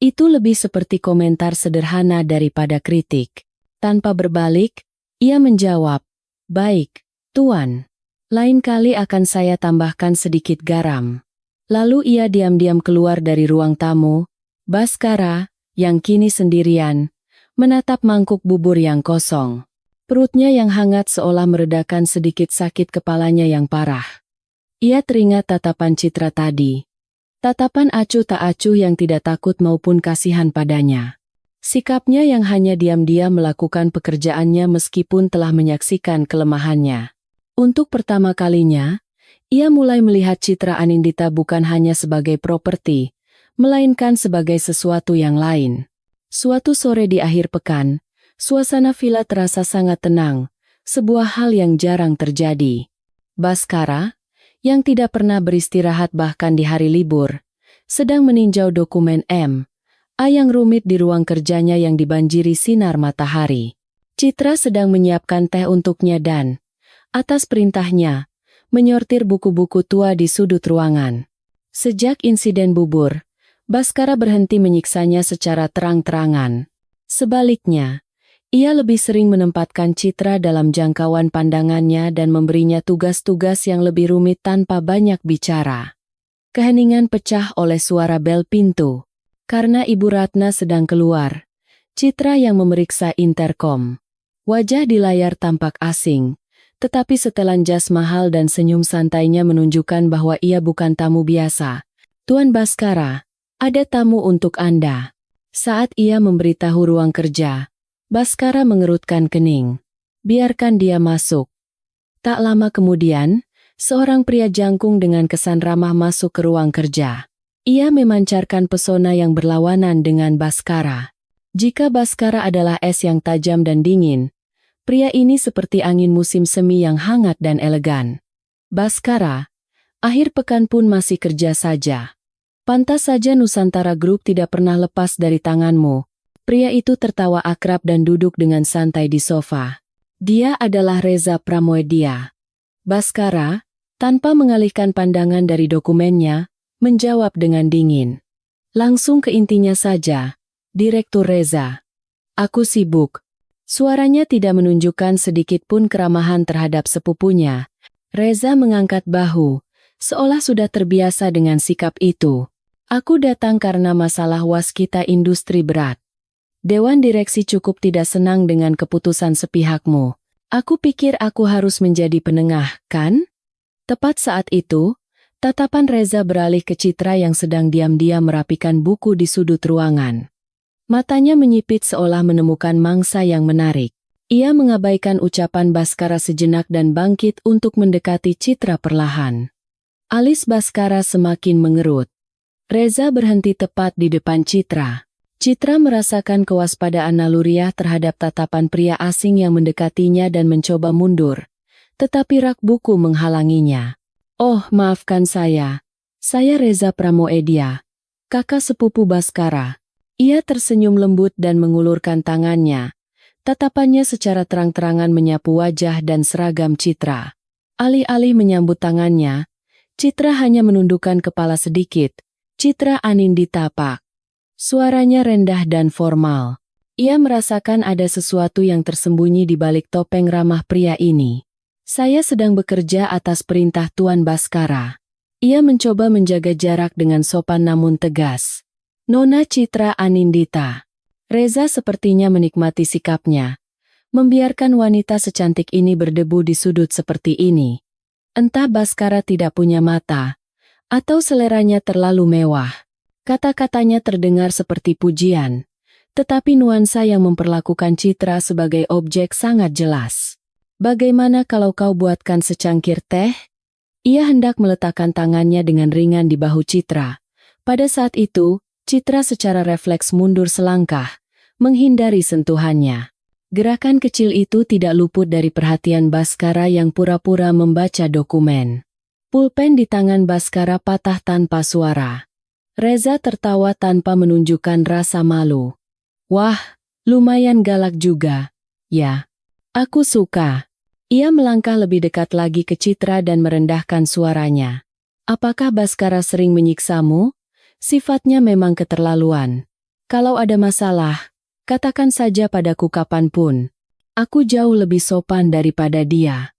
Itu lebih seperti komentar sederhana daripada kritik. Tanpa berbalik, ia menjawab, "Baik, Tuan. Lain kali akan saya tambahkan sedikit garam." Lalu ia diam-diam keluar dari ruang tamu. Baskara, yang kini sendirian, menatap mangkuk bubur yang kosong. Perutnya yang hangat seolah meredakan sedikit sakit kepalanya yang parah. Ia teringat tatapan Citra tadi. Tatapan acuh tak acuh yang tidak takut maupun kasihan padanya. Sikapnya yang hanya diam-diam melakukan pekerjaannya meskipun telah menyaksikan kelemahannya. Untuk pertama kalinya, ia mulai melihat Citra Anindita bukan hanya sebagai properti, melainkan sebagai sesuatu yang lain. Suatu sore di akhir pekan, suasana villa terasa sangat tenang, sebuah hal yang jarang terjadi. Baskara, yang tidak pernah beristirahat bahkan di hari libur, sedang meninjau dokumen M.A. yang rumit di ruang kerjanya yang dibanjiri sinar matahari. Citra sedang menyiapkan teh untuknya dan, atas perintahnya, menyortir buku-buku tua di sudut ruangan. Sejak insiden bubur, Baskara berhenti menyiksanya secara terang-terangan. Sebaliknya, ia lebih sering menempatkan Citra dalam jangkauan pandangannya dan memberinya tugas-tugas yang lebih rumit tanpa banyak bicara. Keheningan pecah oleh suara bel pintu. Karena Ibu Ratna sedang keluar, Citra yang memeriksa interkom. Wajah di layar tampak asing, tetapi setelan jas mahal dan senyum santainya menunjukkan bahwa ia bukan tamu biasa. "Tuan Baskara, ada tamu untuk Anda." Saat ia memberitahu ruang kerja, Baskara mengerutkan kening. "Biarkan dia masuk." Tak lama kemudian, seorang pria jangkung dengan kesan ramah masuk ke ruang kerja. Ia memancarkan pesona yang berlawanan dengan Baskara. Jika Baskara adalah es yang tajam dan dingin, pria ini seperti angin musim semi yang hangat dan elegan. "Baskara, akhir pekan pun masih kerja saja. Pantas saja Nusantara Group tidak pernah lepas dari tanganmu." Pria itu tertawa akrab dan duduk dengan santai di sofa. Dia adalah Reza Pramoedia. Baskara, tanpa mengalihkan pandangan dari dokumennya, menjawab dengan dingin. "Langsung ke intinya saja, Direktur Reza. Aku sibuk." Suaranya tidak menunjukkan sedikit pun keramahan terhadap sepupunya. Reza mengangkat bahu, seolah sudah terbiasa dengan sikap itu. "Aku datang karena masalah waskita industri berat. Dewan direksi cukup tidak senang dengan keputusan sepihakmu. Aku pikir aku harus menjadi penengah, kan?" Tepat saat itu, tatapan Reza beralih ke Citra yang sedang diam-diam merapikan buku di sudut ruangan. Matanya menyipit seolah menemukan mangsa yang menarik. Ia mengabaikan ucapan Baskara sejenak dan bangkit untuk mendekati Citra perlahan. Alis Baskara semakin mengerut. Reza berhenti tepat di depan Citra. Citra merasakan kewaspadaan naluriah terhadap tatapan pria asing yang mendekatinya dan mencoba mundur. Tetapi rak buku menghalanginya. "Oh, maafkan saya. Saya Reza Pramoedia, kakak sepupu Baskara." Ia tersenyum lembut dan mengulurkan tangannya. Tatapannya secara terang-terangan menyapu wajah dan seragam Citra. Alih-alih menyambut tangannya, Citra hanya menundukkan kepala sedikit. "Citra Anindita Pak." Suaranya rendah dan formal. Ia merasakan ada sesuatu yang tersembunyi di balik topeng ramah pria ini. Saya sedang bekerja atas perintah Tuan Baskara. Ia mencoba menjaga jarak dengan sopan namun tegas. Nona Citra Anindita. Reza sepertinya menikmati sikapnya. Membiarkan wanita secantik ini berdebu di sudut seperti ini. Entah Baskara tidak punya mata, atau seleranya terlalu mewah. Kata-katanya terdengar seperti pujian, tetapi nuansa yang memperlakukan Citra sebagai objek sangat jelas. Bagaimana kalau kau buatkan secangkir teh? Ia hendak meletakkan tangannya dengan ringan di bahu Citra. Pada saat itu, Citra secara refleks mundur selangkah, menghindari sentuhannya. Gerakan kecil itu tidak luput dari perhatian Baskara yang pura-pura membaca dokumen. Pulpen di tangan Baskara patah tanpa suara. Reza tertawa tanpa menunjukkan rasa malu. Wah, lumayan galak juga. Ya, aku suka. Ia melangkah lebih dekat lagi ke Citra dan merendahkan suaranya. Apakah Baskara sering menyiksamu? Sifatnya memang keterlaluan. Kalau ada masalah, katakan saja padaku kapanpun. Aku jauh lebih sopan daripada dia.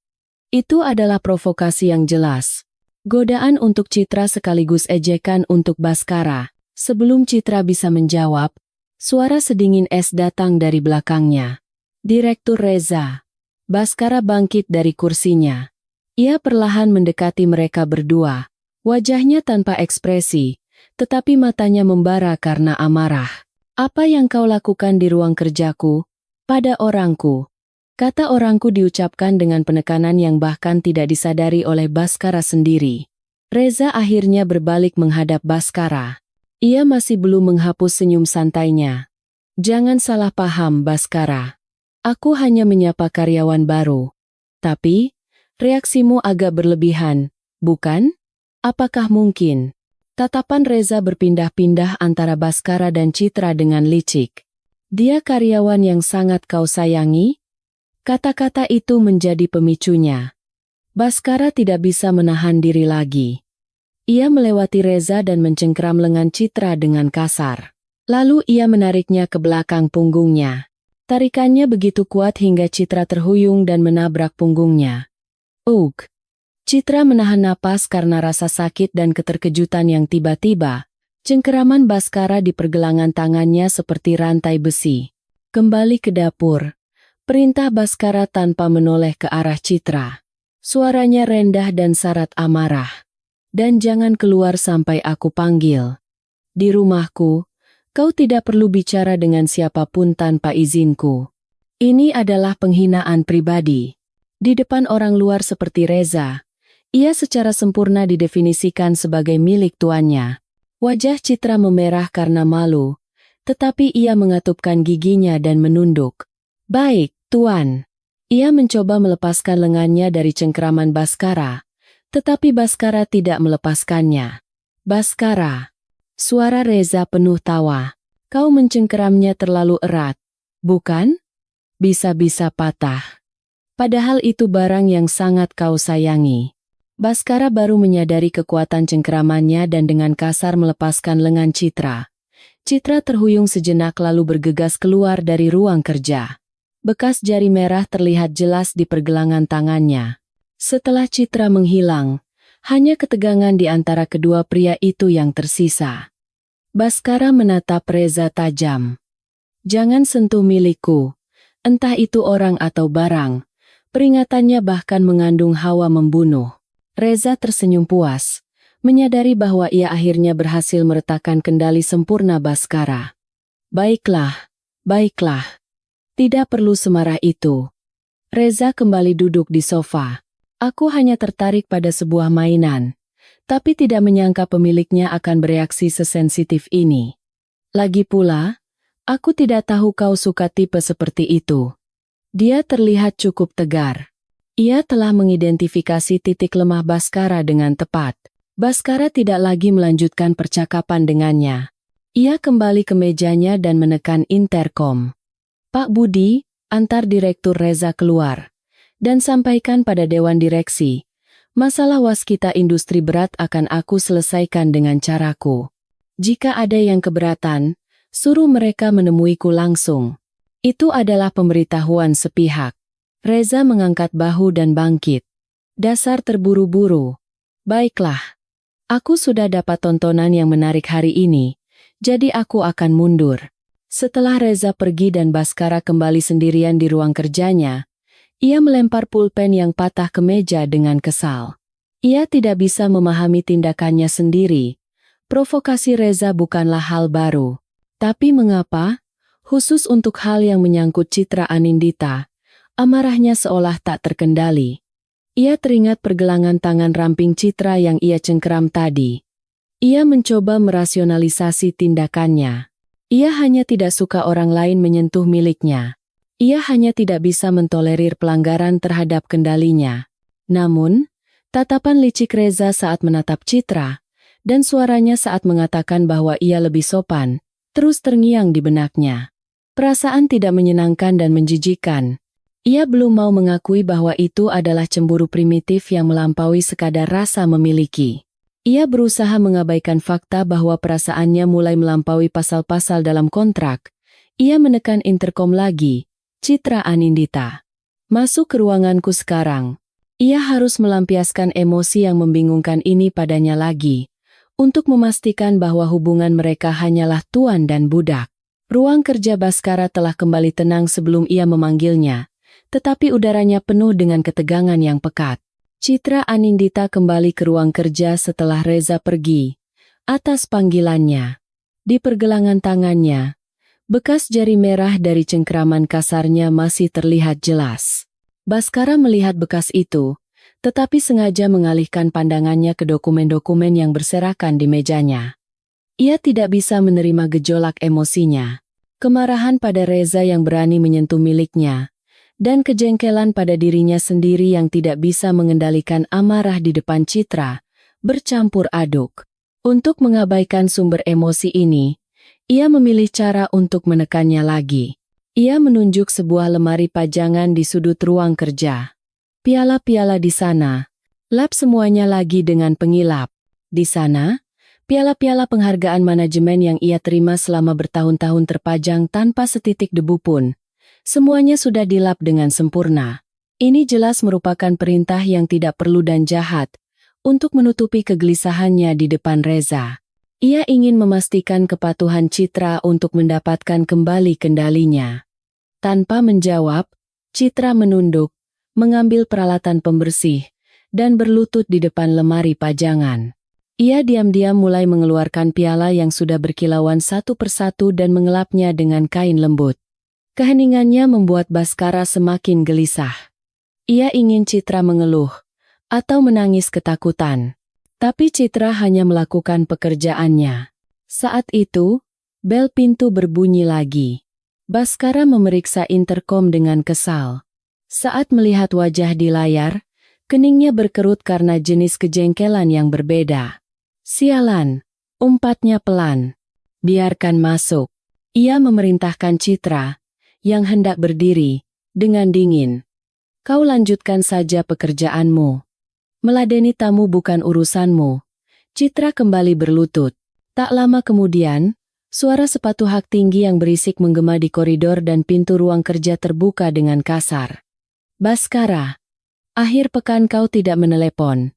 Itu adalah provokasi yang jelas. Godaan untuk Citra sekaligus ejekan untuk Baskara. Sebelum Citra bisa menjawab, suara sedingin es datang dari belakangnya. Direktur Reza. Baskara bangkit dari kursinya. Ia perlahan mendekati mereka berdua. Wajahnya tanpa ekspresi, tetapi matanya membara karena amarah. Apa yang kau lakukan di ruang kerjaku? Pada orangku. Kata orangku diucapkan dengan penekanan yang bahkan tidak disadari oleh Baskara sendiri. Reza akhirnya berbalik menghadap Baskara. Ia masih belum menghapus senyum santainya. Jangan salah paham, Baskara. Aku hanya menyapa karyawan baru. Tapi, reaksimu agak berlebihan, bukan? Apakah mungkin? Tatapan Reza berpindah-pindah antara Baskara dan Citra dengan licik. Dia karyawan yang sangat kau sayangi? Kata-kata itu menjadi pemicunya. Baskara tidak bisa menahan diri lagi. Ia melewati Reza dan mencengkeram lengan Citra dengan kasar. Lalu ia menariknya ke belakang punggungnya. Tarikannya begitu kuat hingga Citra terhuyung dan menabrak punggungnya. Ugh! Citra menahan napas karena rasa sakit dan keterkejutan yang tiba-tiba. Cengkeraman Baskara di pergelangan tangannya seperti rantai besi. Kembali ke dapur. Perintah Baskara tanpa menoleh ke arah Citra. Suaranya rendah dan syarat amarah. Dan jangan keluar sampai aku panggil. Di rumahku, kau tidak perlu bicara dengan siapapun tanpa izinku. Ini adalah penghinaan pribadi. Di depan orang luar seperti Reza, ia secara sempurna didefinisikan sebagai milik tuannya. Wajah Citra memerah karena malu, tetapi ia mengatupkan giginya dan menunduk. Baik, Tuan. Ia mencoba melepaskan lengannya dari cengkeraman Baskara, tetapi Baskara tidak melepaskannya. Baskara. Suara Reza penuh tawa. Kau mencengkeramnya terlalu erat, bukan? Bisa-bisa patah. Padahal itu barang yang sangat kau sayangi. Baskara baru menyadari kekuatan cengkeramannya dan dengan kasar melepaskan lengan Citra. Citra terhuyung sejenak lalu bergegas keluar dari ruang kerja. Bekas jari merah terlihat jelas di pergelangan tangannya. Setelah Citra menghilang, hanya ketegangan di antara kedua pria itu yang tersisa. Baskara menatap Reza tajam. Jangan sentuh milikku, entah itu orang atau barang. Peringatannya bahkan mengandung hawa membunuh. Reza tersenyum puas, menyadari bahwa ia akhirnya berhasil meretakkan kendali sempurna Baskara. Baiklah, baiklah. Tidak perlu semarah itu. Reza kembali duduk di sofa. Aku hanya tertarik pada sebuah mainan, tapi tidak menyangka pemiliknya akan bereaksi sesensitif ini. Lagi pula, aku tidak tahu kau suka tipe seperti itu. Dia terlihat cukup tegar. Ia telah mengidentifikasi titik lemah Baskara dengan tepat. Baskara tidak lagi melanjutkan percakapan dengannya. Ia kembali ke mejanya dan menekan interkom. Pak Budi, antar Direktur Reza keluar. Dan sampaikan pada Dewan Direksi. Masalah waskita industri berat akan aku selesaikan dengan caraku. Jika ada yang keberatan, Suruh mereka menemuiku langsung. Itu adalah pemberitahuan sepihak. Reza mengangkat bahu dan bangkit. Dasar terburu-buru. Baiklah. Aku sudah dapat tontonan yang menarik hari ini, jadi aku akan mundur. Setelah Reza pergi dan Baskara kembali sendirian di ruang kerjanya, ia melempar pulpen yang patah ke meja dengan kesal. Ia tidak bisa memahami tindakannya sendiri. Provokasi Reza bukanlah hal baru. Tapi mengapa, khusus untuk hal yang menyangkut citra Anindita, amarahnya seolah tak terkendali. Ia teringat pergelangan tangan ramping citra yang ia cengkeram tadi. Ia mencoba merasionalisasi tindakannya. Ia hanya tidak suka orang lain menyentuh miliknya. Ia hanya tidak bisa mentolerir pelanggaran terhadap kendalinya. Namun, tatapan licik Reza saat menatap citra, dan suaranya saat mengatakan bahwa ia lebih sopan, terus terngiang di benaknya. Perasaan tidak menyenangkan dan menjijikan. Ia belum mau mengakui bahwa itu adalah cemburu primitif yang melampaui sekadar rasa memiliki. Ia berusaha mengabaikan fakta bahwa perasaannya mulai melampaui pasal-pasal dalam kontrak. Ia menekan interkom lagi. Citra Anindita. Masuk ke ruanganku sekarang. Ia harus melampiaskan emosi yang membingungkan ini padanya lagi, untuk memastikan bahwa hubungan mereka hanyalah tuan dan budak. Ruang kerja Baskara telah kembali tenang sebelum ia memanggilnya, tetapi udaranya penuh dengan ketegangan yang pekat. Citra Anindita kembali ke ruang kerja setelah Reza pergi. Atas panggilannya, di pergelangan tangannya, bekas jari merah dari cengkeraman kasarnya masih terlihat jelas. Baskara melihat bekas itu, tetapi sengaja mengalihkan pandangannya ke dokumen-dokumen yang berserakan di mejanya. Ia tidak bisa menerima gejolak emosinya. Kemarahan pada Reza yang berani menyentuh miliknya, dan kejengkelan pada dirinya sendiri yang tidak bisa mengendalikan amarah di depan citra, bercampur aduk. Untuk mengabaikan sumber emosi ini, ia memilih cara untuk menekannya lagi. Ia menunjuk sebuah lemari pajangan di sudut ruang kerja. Piala-piala di sana, lap semuanya lagi dengan pengilap. Di sana, piala-piala penghargaan manajemen yang ia terima selama bertahun-tahun terpajang tanpa setitik debu pun. Semuanya sudah dilap dengan sempurna. Ini jelas merupakan perintah yang tidak perlu dan jahat, untuk menutupi kegelisahannya di depan Reza. Ia ingin memastikan kepatuhan Citra untuk mendapatkan kembali kendalinya. Tanpa menjawab, Citra menunduk, mengambil peralatan pembersih, dan berlutut di depan lemari pajangan. Ia diam-diam mulai mengeluarkan piala yang sudah berkilauan satu persatu dan mengelapnya dengan kain lembut. Keheningannya membuat Baskara semakin gelisah. Ia ingin Citra mengeluh, atau menangis ketakutan. Tapi Citra hanya melakukan pekerjaannya. Saat itu, bel pintu berbunyi lagi. Baskara memeriksa interkom dengan kesal. Saat melihat wajah di layar, keningnya berkerut karena jenis kejengkelan yang berbeda. Sialan, umpatnya pelan. Biarkan masuk. Ia memerintahkan Citra, yang hendak berdiri, dengan dingin. Kau lanjutkan saja pekerjaanmu. Meladeni tamu bukan urusanmu. Citra kembali berlutut. Tak lama kemudian, suara sepatu hak tinggi yang berisik menggema di koridor dan pintu ruang kerja terbuka dengan kasar. Baskara, akhir pekan kau tidak menelepon.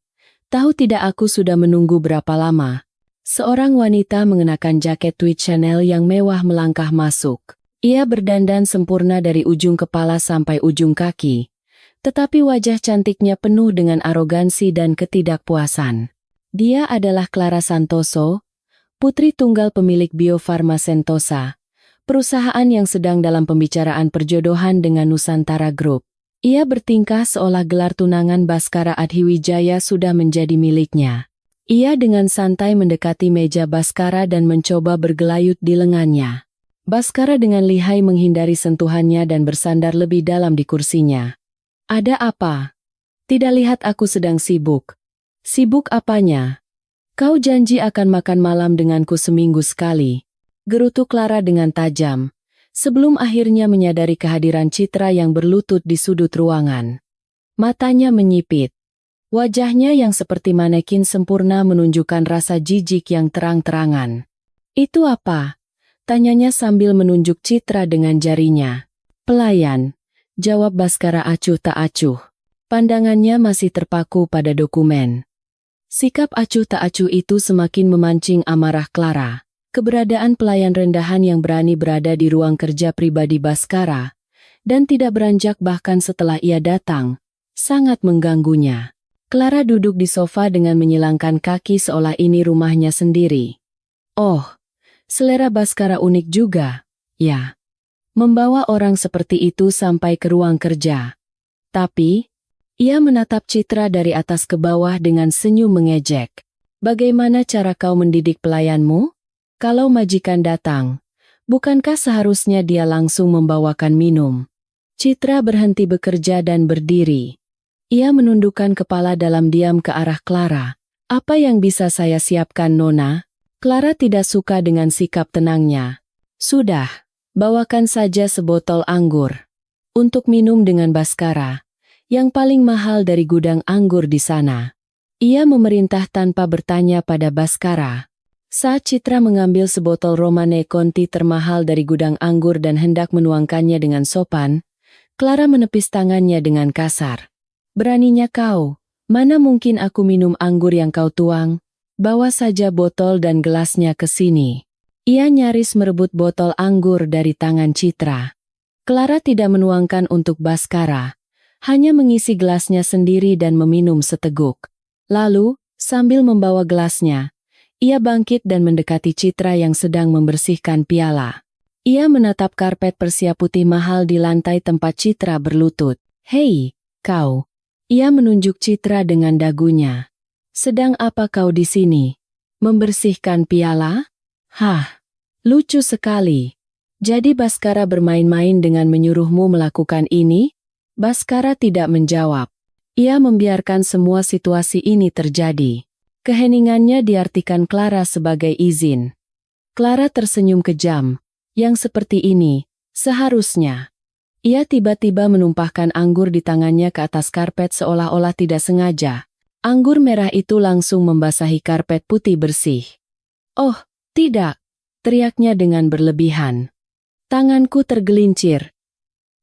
Tahu tidak aku sudah menunggu berapa lama? Seorang wanita mengenakan jaket tweed Chanel yang mewah melangkah masuk. Ia berdandan sempurna dari ujung kepala sampai ujung kaki. Tetapi wajah cantiknya penuh dengan arogansi dan ketidakpuasan. Dia adalah Clara Santoso, putri tunggal pemilik Bio Farma Sentosa, perusahaan yang sedang dalam pembicaraan perjodohan dengan Nusantara Group. Ia bertingkah seolah gelar tunangan Baskara Adhiwijaya sudah menjadi miliknya. Ia dengan santai mendekati meja Baskara dan mencoba bergelayut di lengannya. Baskara dengan lihai menghindari sentuhannya dan bersandar lebih dalam di kursinya. Ada apa? Tidak lihat aku sedang sibuk. Sibuk apanya? Kau janji akan makan malam denganku seminggu sekali. Gerutu Clara dengan tajam, sebelum akhirnya menyadari kehadiran Citra yang berlutut di sudut ruangan. Matanya menyipit. Wajahnya yang seperti manekin sempurna menunjukkan rasa jijik yang terang-terangan. Itu apa? Tanyanya sambil menunjuk Citra dengan jarinya. Pelayan, jawab Baskara acuh tak acuh. Pandangannya masih terpaku pada dokumen. Sikap acuh tak acuh itu semakin memancing amarah Clara. Keberadaan pelayan rendahan yang berani berada di ruang kerja pribadi Baskara, dan tidak beranjak bahkan setelah ia datang, sangat mengganggunya. Clara duduk di sofa dengan menyilangkan kaki seolah ini rumahnya sendiri. Oh, selera Baskara unik juga, ya. Membawa orang seperti itu sampai ke ruang kerja. Tapi, ia menatap Citra dari atas ke bawah dengan senyum mengejek. Bagaimana cara kau mendidik pelayanmu? Kalau majikan datang, bukankah seharusnya dia langsung membawakan minum? Citra berhenti bekerja dan berdiri. Ia menundukkan kepala dalam diam ke arah Clara. Apa yang bisa saya siapkan, Nona? Clara tidak suka dengan sikap tenangnya. Sudah, bawakan saja sebotol anggur. Untuk minum dengan Baskara, yang paling mahal dari gudang anggur di sana. Ia memerintah tanpa bertanya pada Baskara. Saat Citra mengambil sebotol Romane Conti termahal dari gudang anggur dan hendak menuangkannya dengan sopan, Clara menepis tangannya dengan kasar. Beraninya kau, mana mungkin aku minum anggur yang kau tuang? Bawa saja botol dan gelasnya ke sini. Ia nyaris merebut botol anggur dari tangan Citra. Clara tidak menuangkan untuk Baskara, hanya mengisi gelasnya sendiri dan meminum seteguk. Lalu, sambil membawa gelasnya, ia bangkit dan mendekati Citra yang sedang membersihkan piala. Ia menatap karpet persia putih mahal di lantai tempat Citra berlutut. Hei, kau. Ia menunjuk Citra dengan dagunya. Sedang apa kau di sini? Membersihkan piala? Hah, lucu sekali. Jadi Baskara bermain-main dengan menyuruhmu melakukan ini? Baskara tidak menjawab. Ia membiarkan semua situasi ini terjadi. Keheningannya diartikan Clara sebagai izin. Clara tersenyum kejam. Yang seperti ini, seharusnya. Ia tiba-tiba menumpahkan anggur di tangannya ke atas karpet seolah-olah tidak sengaja. Anggur merah itu langsung membasahi karpet putih bersih. Oh, tidak, teriaknya dengan berlebihan. Tanganku tergelincir.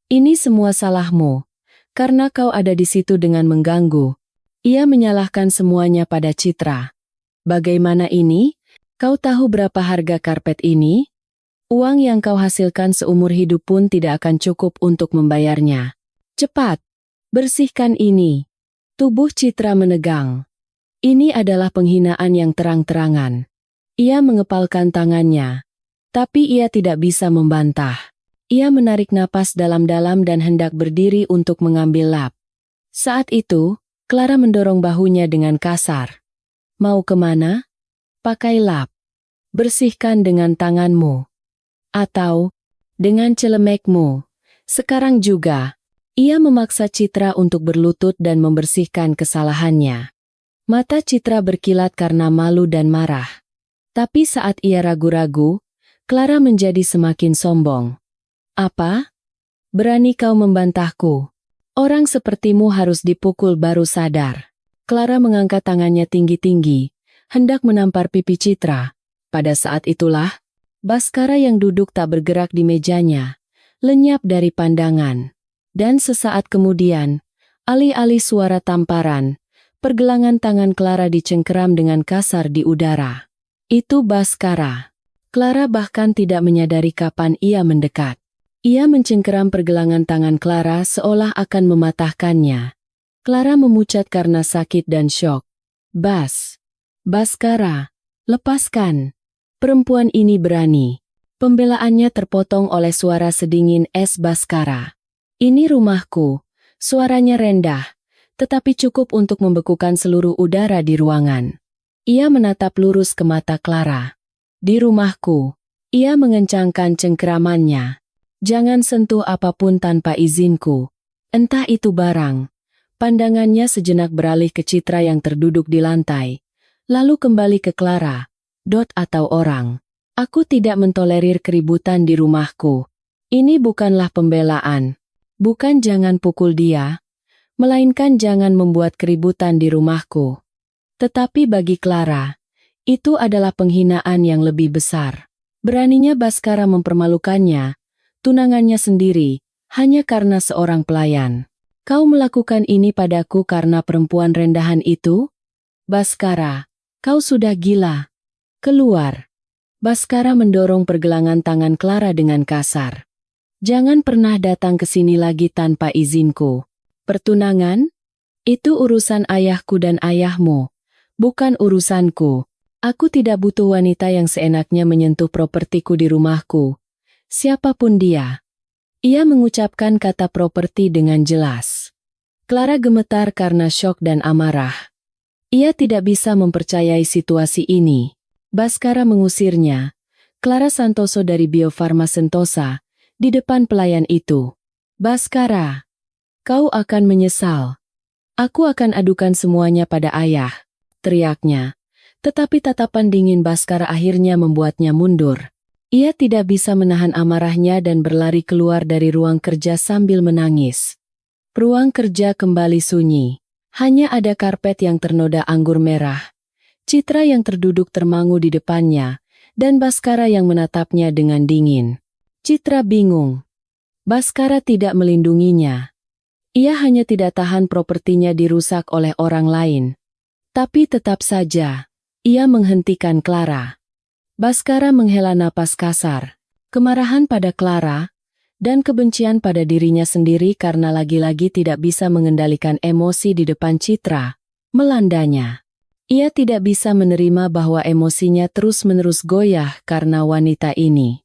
Ini semua salahmu, karena kau ada di situ dengan mengganggu. Ia menyalahkan semuanya pada Citra. Bagaimana ini? Kau tahu berapa harga karpet ini? Uang yang kau hasilkan seumur hidup pun tidak akan cukup untuk membayarnya. Cepat, bersihkan ini. Tubuh Citra menegang. Ini adalah penghinaan yang terang-terangan. Ia mengepalkan tangannya, tapi ia tidak bisa membantah. Ia menarik napas dalam-dalam dan hendak berdiri untuk mengambil lap. Saat itu, Clara mendorong bahunya dengan kasar. Mau kemana? Pakai lap. Bersihkan dengan tanganmu. Atau, dengan celemekmu. Sekarang juga. Ia memaksa Citra untuk berlutut dan membersihkan kesalahannya. Mata Citra berkilat karena malu dan marah. Tapi saat ia ragu-ragu, Clara menjadi semakin sombong. Apa? Berani kau membantahku? Orang sepertimu harus dipukul baru sadar. Clara mengangkat tangannya tinggi-tinggi, hendak menampar pipi Citra. Pada saat itulah, Baskara yang duduk tak bergerak di mejanya, lenyap dari pandangan. Dan sesaat kemudian, alih-alih suara tamparan, pergelangan tangan Clara dicengkeram dengan kasar di udara. Itu Baskara. Clara bahkan tidak menyadari kapan ia mendekat. Ia mencengkeram pergelangan tangan Clara seolah akan mematahkannya. Clara memucat karena sakit dan syok. Baskara, lepaskan. Perempuan ini berani. Pembelaannya terpotong oleh suara sedingin es Baskara. Ini rumahku. Suaranya rendah, tetapi cukup untuk membekukan seluruh udara di ruangan. Ia menatap lurus ke mata Clara. Di rumahku. Ia mengencangkan cengkeramannya. Jangan sentuh apapun tanpa izinku. Entah itu barang. Pandangannya sejenak beralih ke Citra yang terduduk di lantai. Lalu kembali ke Clara. Atau orang. Aku tidak mentolerir keributan di rumahku. Ini bukanlah pembelaan. Bukan jangan pukul dia. Melainkan jangan membuat keributan di rumahku. Tetapi bagi Clara, itu adalah penghinaan yang lebih besar. Beraninya Baskara mempermalukannya, tunangannya sendiri, hanya karena seorang pelayan. Kau melakukan ini padaku karena perempuan rendahan itu? Baskara, kau sudah gila. Keluar. Baskara mendorong pergelangan tangan Clara dengan kasar. Jangan pernah datang ke sini lagi tanpa izinku. Pertunangan? Itu urusan ayahku dan ayahmu, bukan urusanku. Aku tidak butuh wanita yang seenaknya menyentuh propertiku di rumahku. Siapapun dia. Ia mengucapkan kata properti dengan jelas. Clara gemetar karena syok dan amarah. Ia tidak bisa mempercayai situasi ini. Baskara mengusirnya. Clara Santoso dari Bio Farma Sentosa, di depan pelayan itu. Baskara, kau akan menyesal. Aku akan adukan semuanya pada ayah, teriaknya. Tetapi tatapan dingin Baskara akhirnya membuatnya mundur. Ia tidak bisa menahan amarahnya dan berlari keluar dari ruang kerja sambil menangis. Ruang kerja kembali sunyi. Hanya ada karpet yang ternoda anggur merah. Citra yang terduduk termangu di depannya, dan Baskara yang menatapnya dengan dingin. Citra bingung. Baskara tidak melindunginya. Ia hanya tidak tahan propertinya dirusak oleh orang lain. Tapi tetap saja, ia menghentikan Clara. Baskara menghela napas kasar. Kemarahan pada Clara, dan kebencian pada dirinya sendiri karena lagi-lagi tidak bisa mengendalikan emosi di depan Citra, melandanya. Ia tidak bisa menerima bahwa emosinya terus-menerus goyah karena wanita ini.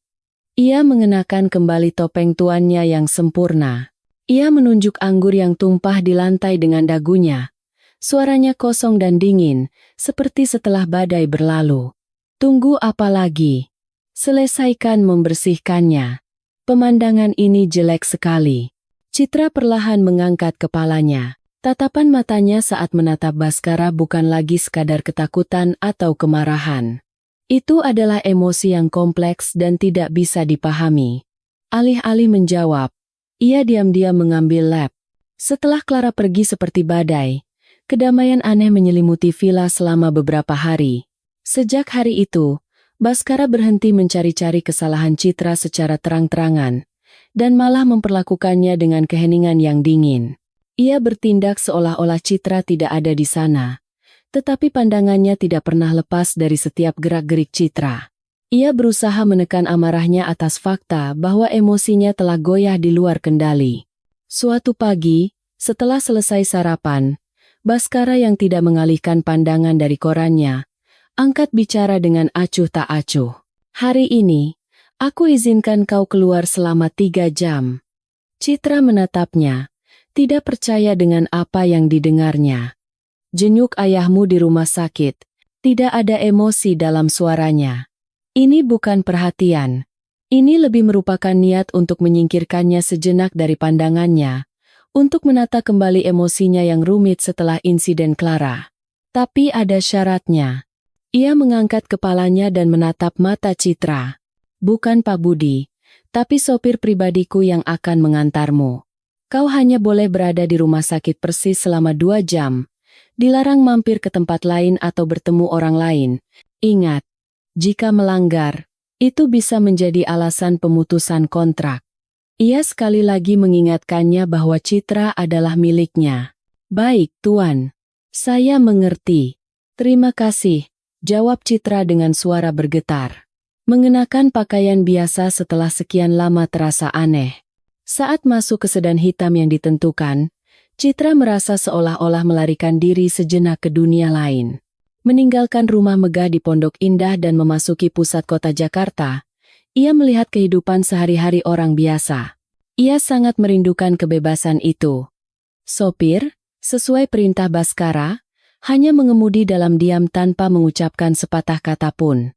Ia mengenakan kembali topeng tuannya yang sempurna. Ia menunjuk anggur yang tumpah di lantai dengan dagunya. Suaranya kosong dan dingin, seperti setelah badai berlalu. Tunggu apa lagi? Selesaikan membersihkannya. Pemandangan ini jelek sekali. Citra perlahan mengangkat kepalanya. Tatapan matanya saat menatap Baskara bukan lagi sekadar ketakutan atau kemarahan. Itu adalah emosi yang kompleks dan tidak bisa dipahami. Alih-alih menjawab, ia diam-diam mengambil lap. Setelah Clara pergi seperti badai, kedamaian aneh menyelimuti villa selama beberapa hari. Sejak hari itu, Baskara berhenti mencari-cari kesalahan Citra secara terang-terangan, dan malah memperlakukannya dengan keheningan yang dingin. Ia bertindak seolah-olah Citra tidak ada di sana, tetapi pandangannya tidak pernah lepas dari setiap gerak-gerik Citra. Ia berusaha menekan amarahnya atas fakta bahwa emosinya telah goyah di luar kendali. Suatu pagi, setelah selesai sarapan, Baskara yang tidak mengalihkan pandangan dari korannya, angkat bicara dengan acuh tak acuh. Hari ini, aku izinkan kau keluar selama 3 jam. Citra menatapnya, tidak percaya dengan apa yang didengarnya. Jenyuk ayahmu di rumah sakit, tidak ada emosi dalam suaranya. Ini bukan perhatian. Ini lebih merupakan niat untuk menyingkirkannya sejenak dari pandangannya, untuk menata kembali emosinya yang rumit setelah insiden Clara. Tapi ada syaratnya. Ia mengangkat kepalanya dan menatap mata Citra. Bukan Pak Budi, tapi sopir pribadiku yang akan mengantarmu. Kau hanya boleh berada di rumah sakit Persis selama 2 jam. Dilarang mampir ke tempat lain atau bertemu orang lain. Ingat, jika melanggar, itu bisa menjadi alasan pemutusan kontrak. Ia sekali lagi mengingatkannya bahwa Citra adalah miliknya. Baik, Tuan. Saya mengerti. Terima kasih, jawab Citra dengan suara bergetar. Mengenakan pakaian biasa setelah sekian lama terasa aneh. Saat masuk ke sedan hitam yang ditentukan, Citra merasa seolah-olah melarikan diri sejenak ke dunia lain. Meninggalkan rumah megah di Pondok Indah dan memasuki pusat kota Jakarta, ia melihat kehidupan sehari-hari orang biasa. Ia sangat merindukan kebebasan itu. Sopir, sesuai perintah Baskara, hanya mengemudi dalam diam tanpa mengucapkan sepatah kata pun.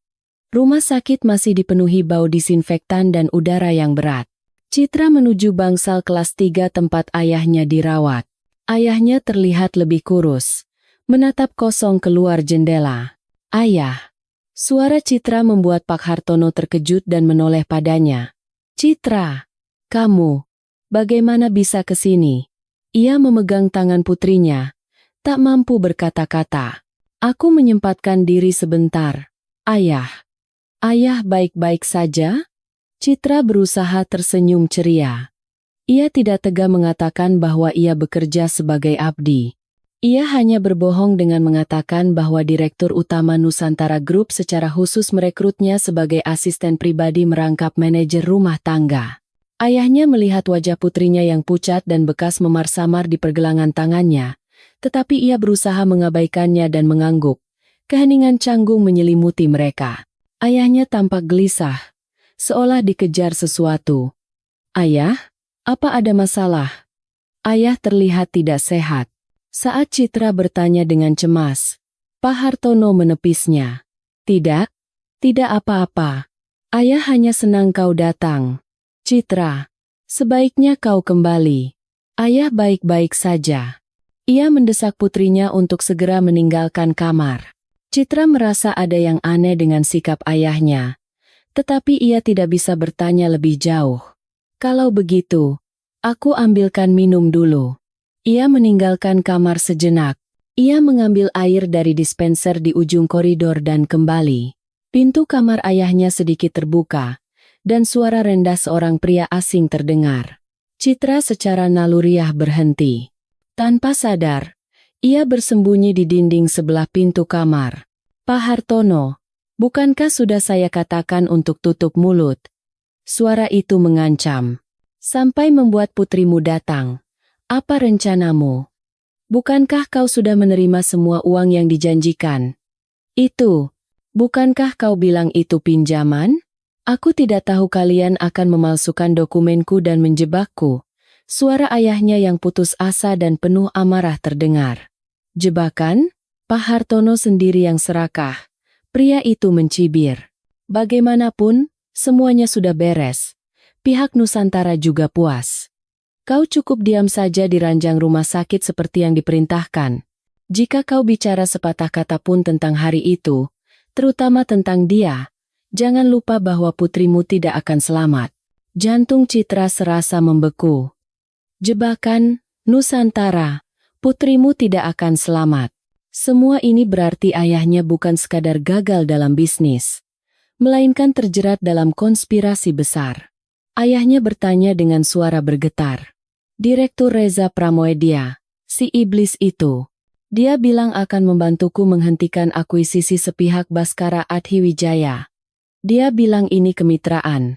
Rumah sakit masih dipenuhi bau disinfektan dan udara yang berat. Citra menuju bangsal kelas 3 tempat ayahnya dirawat. Ayahnya terlihat lebih kurus, menatap kosong keluar jendela. Ayah. Suara Citra membuat Pak Hartono terkejut dan menoleh padanya. Citra, kamu, bagaimana bisa ke sini? Ia memegang tangan putrinya, tak mampu berkata-kata. Aku menyempatkan diri sebentar. Ayah. Ayah baik-baik saja? Citra berusaha tersenyum ceria. Ia tidak tega mengatakan bahwa ia bekerja sebagai abdi. Ia hanya berbohong dengan mengatakan bahwa Direktur Utama Nusantara Group secara khusus merekrutnya sebagai asisten pribadi merangkap manajer rumah tangga. Ayahnya melihat wajah putrinya yang pucat dan bekas memar-samar di pergelangan tangannya, tetapi ia berusaha mengabaikannya dan mengangguk. Keheningan canggung menyelimuti mereka. Ayahnya tampak gelisah, seolah dikejar sesuatu. "Ayah, apa ada masalah?" Ayah terlihat tidak sehat. Saat Citra bertanya dengan cemas, Pak Hartono menepisnya. "Tidak, tidak apa-apa. Ayah hanya senang kau datang. Citra, sebaiknya kau kembali. Ayah baik-baik saja." Ia mendesak putrinya untuk segera meninggalkan kamar. Citra merasa ada yang aneh dengan sikap ayahnya, tetapi ia tidak bisa bertanya lebih jauh. "Kalau begitu, aku ambilkan minum dulu." Ia meninggalkan kamar sejenak. Ia mengambil air dari dispenser di ujung koridor dan kembali. Pintu kamar ayahnya sedikit terbuka, dan suara rendah seorang pria asing terdengar. Citra secara naluriah berhenti. Tanpa sadar, ia bersembunyi di dinding sebelah pintu kamar. "Pak Hartono, bukankah sudah saya katakan untuk tutup mulut?" Suara itu mengancam. "Sampai membuat putrimu datang. Apa rencanamu? Bukankah kau sudah menerima semua uang yang dijanjikan? Bukankah kau bilang itu pinjaman? Aku tidak tahu kalian akan memalsukan dokumenku dan menjebakku." Suara ayahnya yang putus asa dan penuh amarah terdengar. "Jebakan?" Pak Hartono sendiri yang serakah. Pria itu mencibir. "Bagaimanapun, semuanya sudah beres. Pihak Nusantara juga puas. Kau cukup diam saja di ranjang rumah sakit seperti yang diperintahkan. Jika kau bicara sepatah kata pun tentang hari itu, terutama tentang dia, jangan lupa bahwa putrimu tidak akan selamat." Jantung Citra serasa membeku. "Jebakan, Nusantara, putrimu tidak akan selamat." Semua ini berarti ayahnya bukan sekadar gagal dalam bisnis, melainkan terjerat dalam konspirasi besar. Ayahnya bertanya dengan suara bergetar. "Direktur Reza Pramoedya, si iblis itu. Dia bilang akan membantuku menghentikan akuisisi sepihak Baskara Adhiwijaya. Dia bilang ini kemitraan.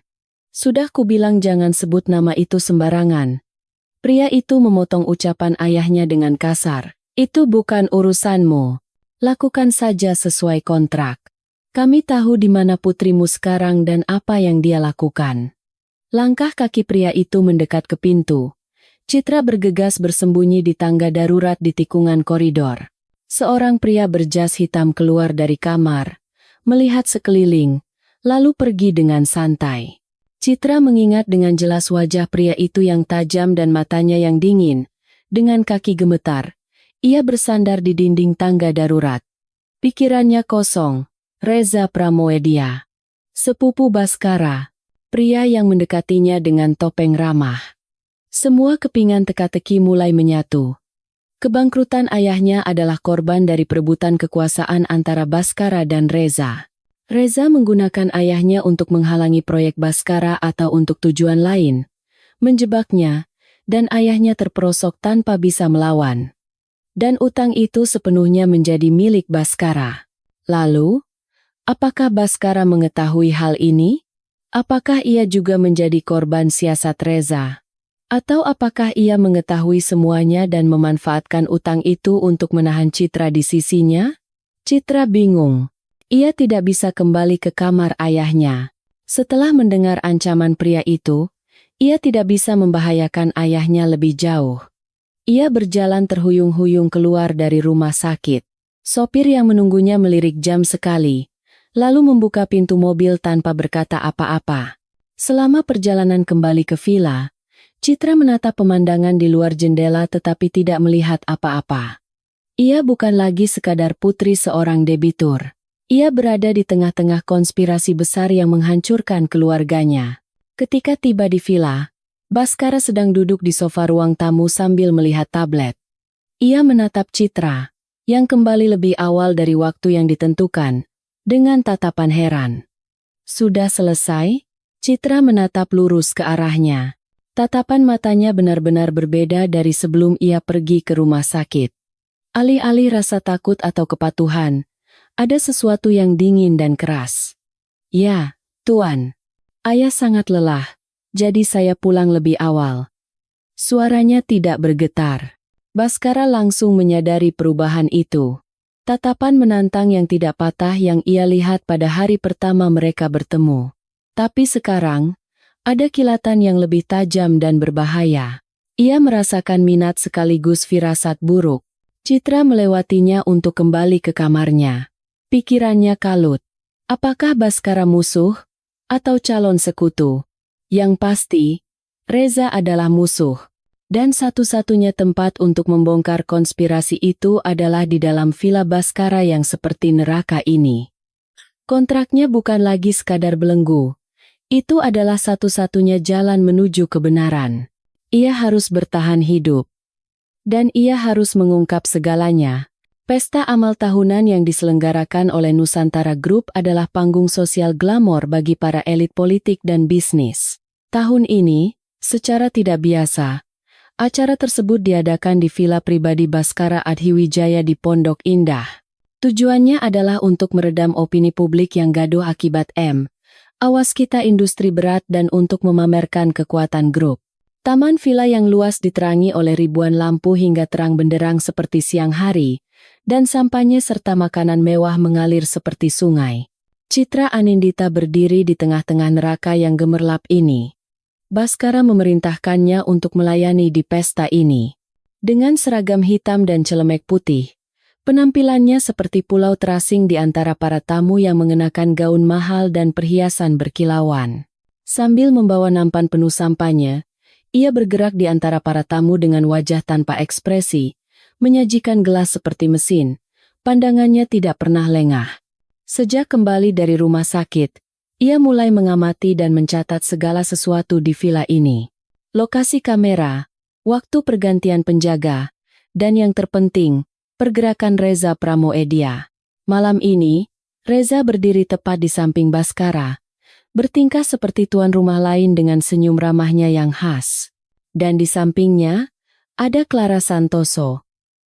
Sudah kubilang jangan sebut nama itu sembarangan." Pria itu memotong ucapan ayahnya dengan kasar. "Itu bukan urusanmu. Lakukan saja sesuai kontrak. Kami tahu di mana putrimu sekarang dan apa yang dia lakukan." Langkah kaki pria itu mendekat ke pintu. Citra bergegas bersembunyi di tangga darurat di tikungan koridor. Seorang pria berjas hitam keluar dari kamar, melihat sekeliling, lalu pergi dengan santai. Citra mengingat dengan jelas wajah pria itu yang tajam dan matanya yang dingin. Dengan kaki gemetar, ia bersandar di dinding tangga darurat. Pikirannya kosong. Reza Pramoedya, sepupu Baskara, pria yang mendekatinya dengan topeng ramah. Semua kepingan teka-teki mulai menyatu. Kebangkrutan ayahnya adalah korban dari perebutan kekuasaan antara Baskara dan Reza. Reza menggunakan ayahnya untuk menghalangi proyek Baskara atau untuk tujuan lain, menjebaknya, dan ayahnya terperosok tanpa bisa melawan. Dan utang itu sepenuhnya menjadi milik Baskara. Lalu, apakah Baskara mengetahui hal ini? Apakah ia juga menjadi korban siasat Reza? Atau apakah ia mengetahui semuanya dan memanfaatkan utang itu untuk menahan Citra di sisinya? Citra bingung. Ia tidak bisa kembali ke kamar ayahnya. Setelah mendengar ancaman pria itu, ia tidak bisa membahayakan ayahnya lebih jauh. Ia berjalan terhuyung-huyung keluar dari rumah sakit. Sopir yang menunggunya melirik jam sekali, lalu membuka pintu mobil tanpa berkata apa-apa. Selama perjalanan kembali ke villa, Citra menatap pemandangan di luar jendela tetapi tidak melihat apa-apa. Ia bukan lagi sekadar putri seorang debitur. Ia berada di tengah-tengah konspirasi besar yang menghancurkan keluarganya. Ketika tiba di villa, Baskara sedang duduk di sofa ruang tamu sambil melihat tablet. Ia menatap Citra, yang kembali lebih awal dari waktu yang ditentukan, dengan tatapan heran. Sudah selesai? Citra menatap lurus ke arahnya. Tatapan matanya benar-benar berbeda dari sebelum ia pergi ke rumah sakit. Alih-alih rasa takut atau kepatuhan, ada sesuatu yang dingin dan keras. Ya, Tuan. Ayah sangat lelah, jadi saya pulang lebih awal. Suaranya tidak bergetar. Baskara langsung menyadari perubahan itu. Tatapan menantang yang tidak patah yang ia lihat pada hari pertama mereka bertemu. Tapi sekarang, ada kilatan yang lebih tajam dan berbahaya. Ia merasakan minat sekaligus firasat buruk. Citra melewatinya untuk kembali ke kamarnya. Pikirannya kalut. Apakah Baskara musuh atau calon sekutu? Yang pasti, Reza adalah musuh. Dan satu-satunya tempat untuk membongkar konspirasi itu adalah di dalam villa Baskara yang seperti neraka ini. Kontraknya bukan lagi sekadar belenggu. Itu adalah satu-satunya jalan menuju kebenaran. Ia harus bertahan hidup. Dan ia harus mengungkap segalanya. Pesta amal tahunan yang diselenggarakan oleh Nusantara Group adalah panggung sosial glamor bagi para elit politik dan bisnis. Tahun ini, secara tidak biasa, acara tersebut diadakan di villa pribadi Baskara Adhiwijaya di Pondok Indah. Tujuannya adalah untuk meredam opini publik yang gaduh akibat awas kita industri berat dan untuk memamerkan kekuatan grup. Taman villa yang luas diterangi oleh ribuan lampu hingga terang benderang seperti siang hari, dan sampahnya serta makanan mewah mengalir seperti sungai. Citra Anindita berdiri di tengah-tengah neraka yang gemerlap ini. Baskara memerintahkannya untuk melayani di pesta ini. Dengan seragam hitam dan celemek putih, penampilannya seperti pulau terasing di antara para tamu yang mengenakan gaun mahal dan perhiasan berkilauan. Sambil membawa nampan penuh sampahnya, ia bergerak di antara para tamu dengan wajah tanpa ekspresi, menyajikan gelas seperti mesin, pandangannya tidak pernah lengah. Sejak kembali dari rumah sakit, ia mulai mengamati dan mencatat segala sesuatu di villa ini. Lokasi kamera, waktu pergantian penjaga, dan yang terpenting, pergerakan Reza Pramoedia. Malam ini, Reza berdiri tepat di samping Baskara, bertingkah seperti tuan rumah lain dengan senyum ramahnya yang khas. Dan di sampingnya, ada Clara Santoso.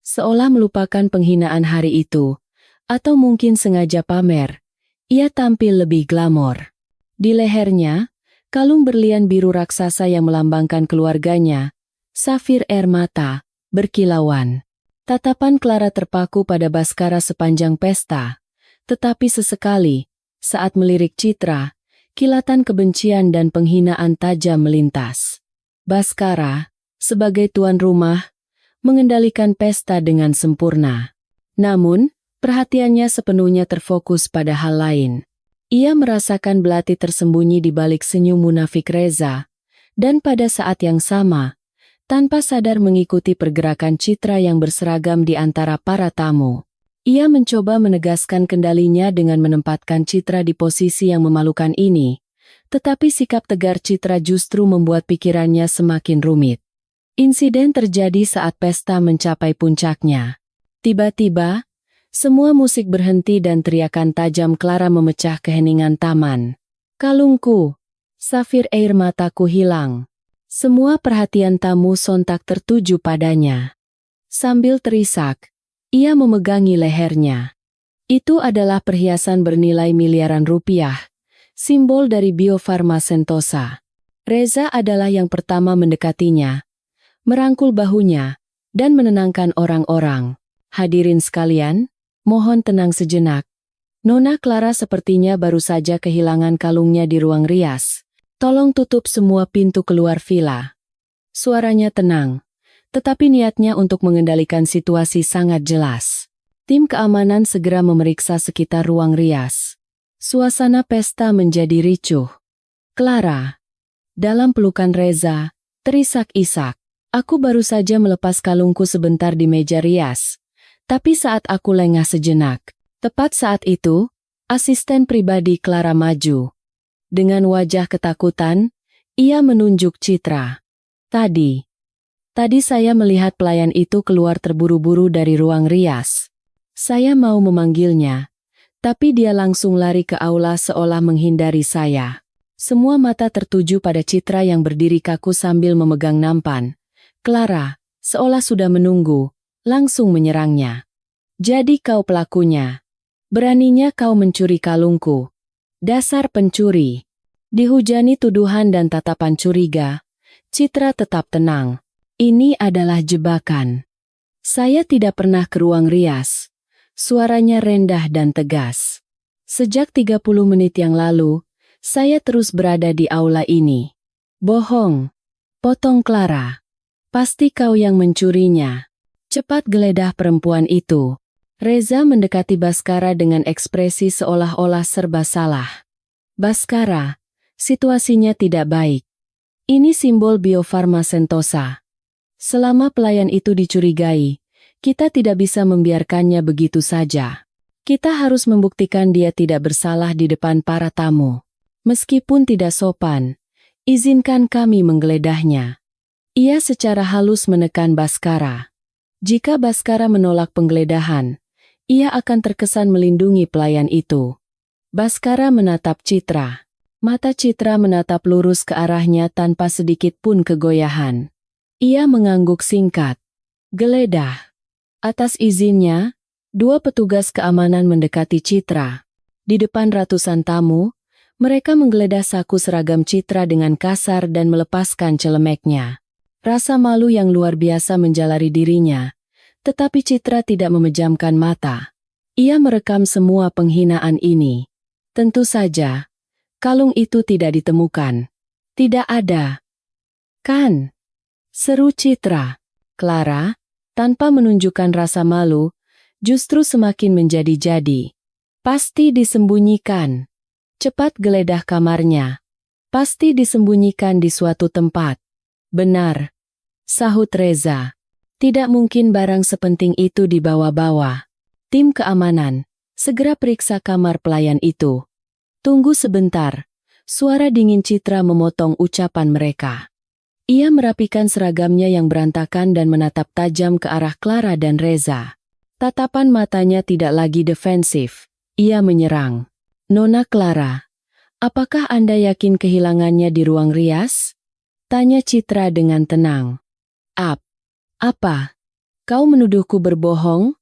Seolah melupakan penghinaan hari itu, atau mungkin sengaja pamer, ia tampil lebih glamor. Di lehernya, kalung berlian biru raksasa yang melambangkan keluarganya, safir air mata, berkilauan. Tatapan Clara terpaku pada Baskara sepanjang pesta, tetapi sesekali, saat melirik Citra, kilatan kebencian dan penghinaan tajam melintas. Baskara, sebagai tuan rumah, mengendalikan pesta dengan sempurna. Namun, perhatiannya sepenuhnya terfokus pada hal lain. Ia merasakan belati tersembunyi di balik senyum munafik Reza, dan pada saat yang sama, tanpa sadar mengikuti pergerakan Citra yang berseragam di antara para tamu. Ia mencoba menegaskan kendalinya dengan menempatkan Citra di posisi yang memalukan ini, tetapi sikap tegar Citra justru membuat pikirannya semakin rumit. Insiden terjadi saat pesta mencapai puncaknya. Tiba-tiba, semua musik berhenti dan teriakan tajam Clara memecah keheningan taman. Kalungku, safir air mataku hilang. Semua perhatian tamu sontak tertuju padanya. Sambil terisak, ia memegangi lehernya. Itu adalah perhiasan bernilai miliaran rupiah, simbol dari Bio Farma Sentosa. Reza adalah yang pertama mendekatinya, merangkul bahunya, dan menenangkan orang-orang. Hadirin sekalian, mohon tenang sejenak. Nona Clara sepertinya baru saja kehilangan kalungnya di ruang rias. Tolong tutup semua pintu keluar villa. Suaranya tenang, tetapi niatnya untuk mengendalikan situasi sangat jelas. Tim keamanan segera memeriksa sekitar ruang rias. Suasana pesta menjadi ricuh. Clara, dalam pelukan Reza, terisak-isak. Aku baru saja melepas kalungku sebentar di meja rias. Tapi saat aku lengah sejenak, tepat saat itu, asisten pribadi Clara maju. Dengan wajah ketakutan, ia menunjuk Citra. Tadi saya melihat pelayan itu keluar terburu-buru dari ruang rias. Saya mau memanggilnya, Tapi dia langsung lari ke aula seolah menghindari saya. Semua mata tertuju pada Citra yang berdiri kaku sambil memegang nampan. Clara, seolah sudah menunggu, langsung menyerangnya. Jadi kau pelakunya. Beraninya kau mencuri kalungku. Dasar pencuri. Dihujani tuduhan dan tatapan curiga, Citra tetap tenang. Ini adalah jebakan. Saya tidak pernah ke ruang rias. Suaranya rendah dan tegas. Sejak 30 menit yang lalu, saya terus berada di aula ini. Bohong. Potong Clara. Pasti kau yang mencurinya. Cepat geledah perempuan itu. Reza mendekati Baskara dengan ekspresi seolah-olah serba salah. Baskara, situasinya tidak baik. Ini simbol Bio Farma Sentosa. Selama pelayan itu dicurigai, kita tidak bisa membiarkannya begitu saja. Kita harus membuktikan dia tidak bersalah di depan para tamu. Meskipun tidak sopan, izinkan kami menggeledahnya. Ia secara halus menekan Baskara. Jika Baskara menolak penggeledahan, ia akan terkesan melindungi pelayan itu. Baskara menatap Citra. Mata Citra menatap lurus ke arahnya tanpa sedikit pun kegoyahan. Ia mengangguk singkat. Geledah. Atas izinnya, 2 petugas keamanan mendekati Citra. Di depan ratusan tamu, mereka menggeledah saku seragam Citra dengan kasar dan melepaskan celemeknya. Rasa malu yang luar biasa menjalari dirinya. Tetapi Citra tidak memejamkan mata. Ia merekam semua penghinaan ini. Tentu saja, kalung itu tidak ditemukan. Tidak ada. Kan? Seru Citra. Clara, tanpa menunjukkan rasa malu, justru semakin menjadi-jadi. Pasti disembunyikan. Cepat geledah kamarnya. Pasti disembunyikan di suatu tempat. Benar. Sahut Reza. Tidak mungkin barang sepenting itu dibawa-bawa. Tim keamanan, segera periksa kamar pelayan itu. Tunggu sebentar. Suara dingin Citra memotong ucapan mereka. Ia merapikan seragamnya yang berantakan dan menatap tajam ke arah Clara dan Reza. Tatapan matanya tidak lagi defensif. Ia menyerang. Nona Clara, apakah Anda yakin kehilangannya di ruang rias? Tanya Citra dengan tenang. Apa? Kau menuduhku berbohong?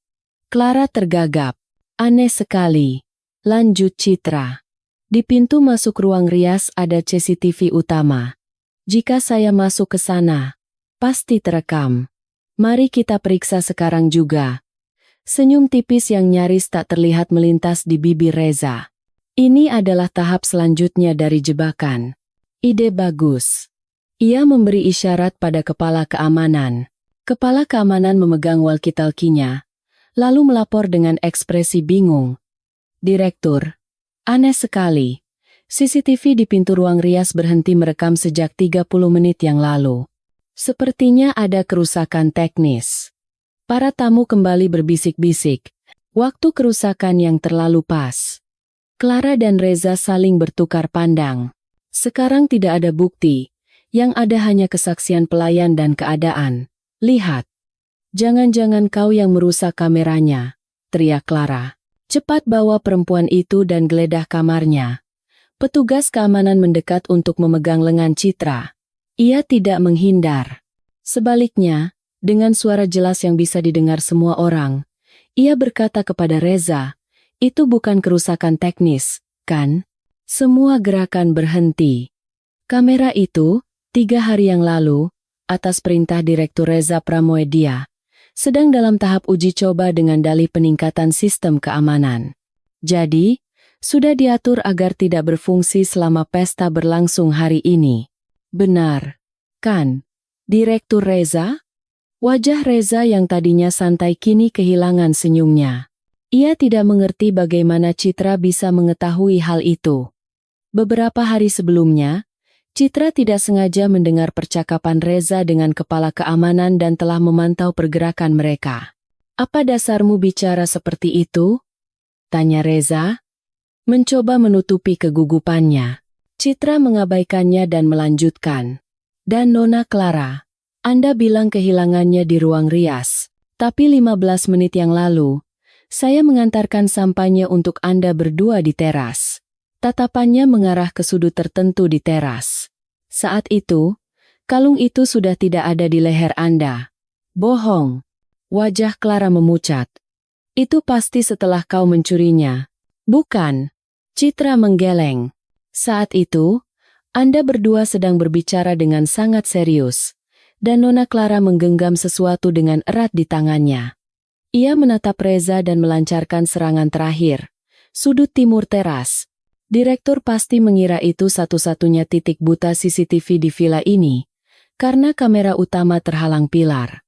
Clara tergagap. Aneh sekali. Lanjut Citra. Di pintu masuk ruang rias ada CCTV utama. Jika saya masuk ke sana, pasti terekam. Mari kita periksa sekarang juga. Senyum tipis yang nyaris tak terlihat melintas di bibir Reza. Ini adalah tahap selanjutnya dari jebakan. Ide bagus. Ia memberi isyarat pada kepala keamanan. Kepala keamanan memegang walkie-talkie-nya, lalu melapor dengan ekspresi bingung. Direktur, aneh sekali. CCTV di pintu ruang rias berhenti merekam sejak 30 menit yang lalu. Sepertinya ada kerusakan teknis. Para tamu kembali berbisik-bisik. Waktu kerusakan yang terlalu pas. Clara dan Reza saling bertukar pandang. Sekarang tidak ada bukti, yang ada hanya kesaksian pelayan dan keadaan. Lihat. Jangan-jangan kau yang merusak kameranya, teriak Clara. Cepat bawa perempuan itu dan geledah kamarnya. Petugas keamanan mendekat untuk memegang lengan Citra. Ia tidak menghindar. Sebaliknya, dengan suara jelas yang bisa didengar semua orang, ia berkata kepada Reza, itu bukan kerusakan teknis, kan? Semua gerakan berhenti. Kamera itu, 3 hari yang lalu, atas perintah Direktur Reza Pramoedia, sedang dalam tahap uji coba dengan dalih peningkatan sistem keamanan. Jadi, sudah diatur agar tidak berfungsi selama pesta berlangsung hari ini. Benar, kan? Direktur Reza? Wajah Reza yang tadinya santai kini kehilangan senyumnya. Ia tidak mengerti bagaimana Citra bisa mengetahui hal itu. Beberapa hari sebelumnya, Citra tidak sengaja mendengar percakapan Reza dengan kepala keamanan dan telah memantau pergerakan mereka. Apa dasarmu bicara seperti itu? Tanya Reza. Mencoba menutupi kegugupannya. Citra mengabaikannya dan melanjutkan. Dan Nona Clara, Anda bilang kehilangannya di ruang rias. Tapi 15 menit yang lalu, Saya mengantarkan sampahnya untuk Anda berdua di teras. Tatapannya mengarah ke sudut tertentu di teras. Saat itu, kalung itu sudah tidak ada di leher Anda. Bohong. Wajah Clara memucat. Itu pasti setelah kau mencurinya. Bukan. Citra menggeleng. Saat itu, Anda berdua sedang berbicara dengan sangat serius, dan Nona Clara menggenggam sesuatu dengan erat di tangannya. Ia menatap Reza dan melancarkan serangan terakhir. Sudut timur teras. Direktur pasti mengira itu satu-satunya titik buta CCTV di villa ini, karena kamera utama terhalang pilar.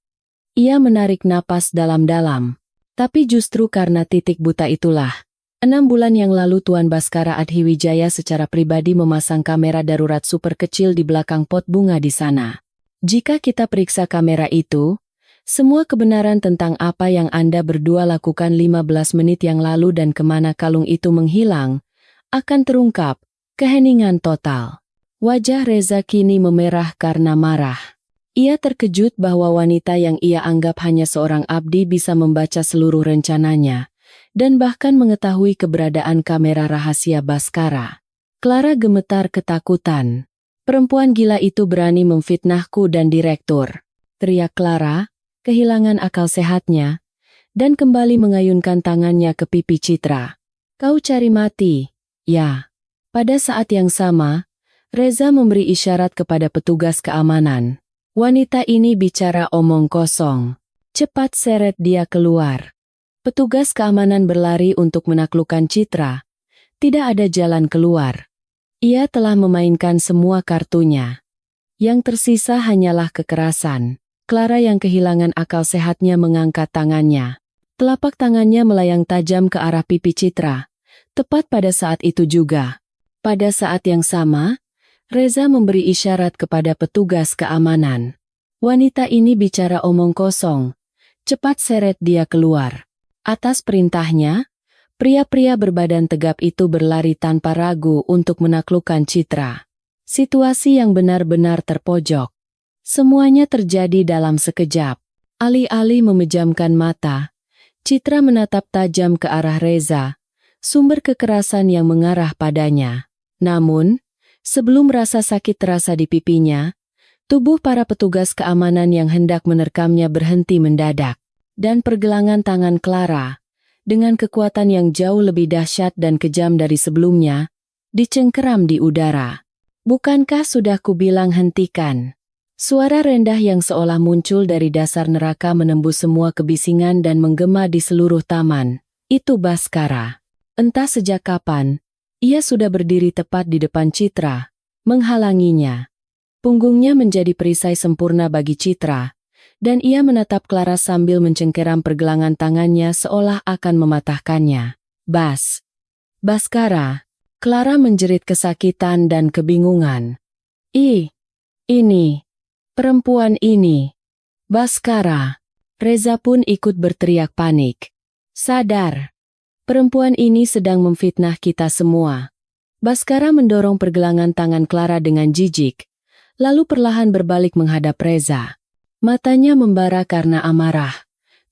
Ia menarik napas dalam-dalam. Tapi justru karena titik buta itulah, 6 bulan yang lalu Tuan Baskara Adhiwijaya secara pribadi memasang kamera darurat super kecil di belakang pot bunga di sana. Jika kita periksa kamera itu, semua kebenaran tentang apa yang Anda berdua lakukan 15 menit yang lalu dan kemana kalung itu menghilang, akan terungkap. Keheningan total. Wajah Reza kini memerah karena marah. Ia terkejut bahwa wanita yang ia anggap hanya seorang abdi bisa membaca seluruh rencananya, dan bahkan mengetahui keberadaan kamera rahasia Baskara. Clara gemetar ketakutan. Perempuan gila itu berani memfitnahku dan direktur. Teriak Clara, kehilangan akal sehatnya, dan kembali mengayunkan tangannya ke pipi Citra. Kau cari mati, ya. Pada saat yang sama, Reza memberi isyarat kepada petugas keamanan. Wanita ini bicara omong kosong. Cepat seret dia keluar. Petugas keamanan berlari untuk menaklukkan Citra. Tidak ada jalan keluar. Ia telah memainkan semua kartunya. Yang tersisa hanyalah kekerasan. Clara yang kehilangan akal sehatnya mengangkat tangannya. Telapak tangannya melayang tajam ke arah pipi Citra. Tepat pada saat itu juga. Pada saat yang sama, Reza memberi isyarat kepada petugas keamanan. Wanita ini bicara omong kosong. Cepat seret dia keluar. Atas perintahnya, pria-pria berbadan tegap itu berlari tanpa ragu untuk menaklukkan Citra. Situasi yang benar-benar terpojok. Semuanya terjadi dalam sekejap. Alih-alih memejamkan mata, Citra menatap tajam ke arah Reza, sumber kekerasan yang mengarah padanya. Namun, sebelum rasa sakit terasa di pipinya, tubuh para petugas keamanan yang hendak menerkamnya berhenti mendadak. Dan pergelangan tangan Clara, dengan kekuatan yang jauh lebih dahsyat dan kejam dari sebelumnya, dicengkeram di udara. Bukankah sudah kubilang hentikan? Suara rendah yang seolah muncul dari dasar neraka menembus semua kebisingan dan menggema di seluruh taman. Itu Baskara. Entah sejak kapan, ia sudah berdiri tepat di depan Citra, menghalanginya. Punggungnya menjadi perisai sempurna bagi Citra, dan ia menatap Clara sambil mencengkeram pergelangan tangannya seolah akan mematahkannya. Baskara. Clara menjerit kesakitan dan kebingungan. Ini. Perempuan ini. Baskara. Reza pun ikut berteriak panik. Sadar. Perempuan ini sedang memfitnah kita semua. Baskara mendorong pergelangan tangan Clara dengan jijik, lalu perlahan berbalik menghadap Reza. Matanya membara karena amarah,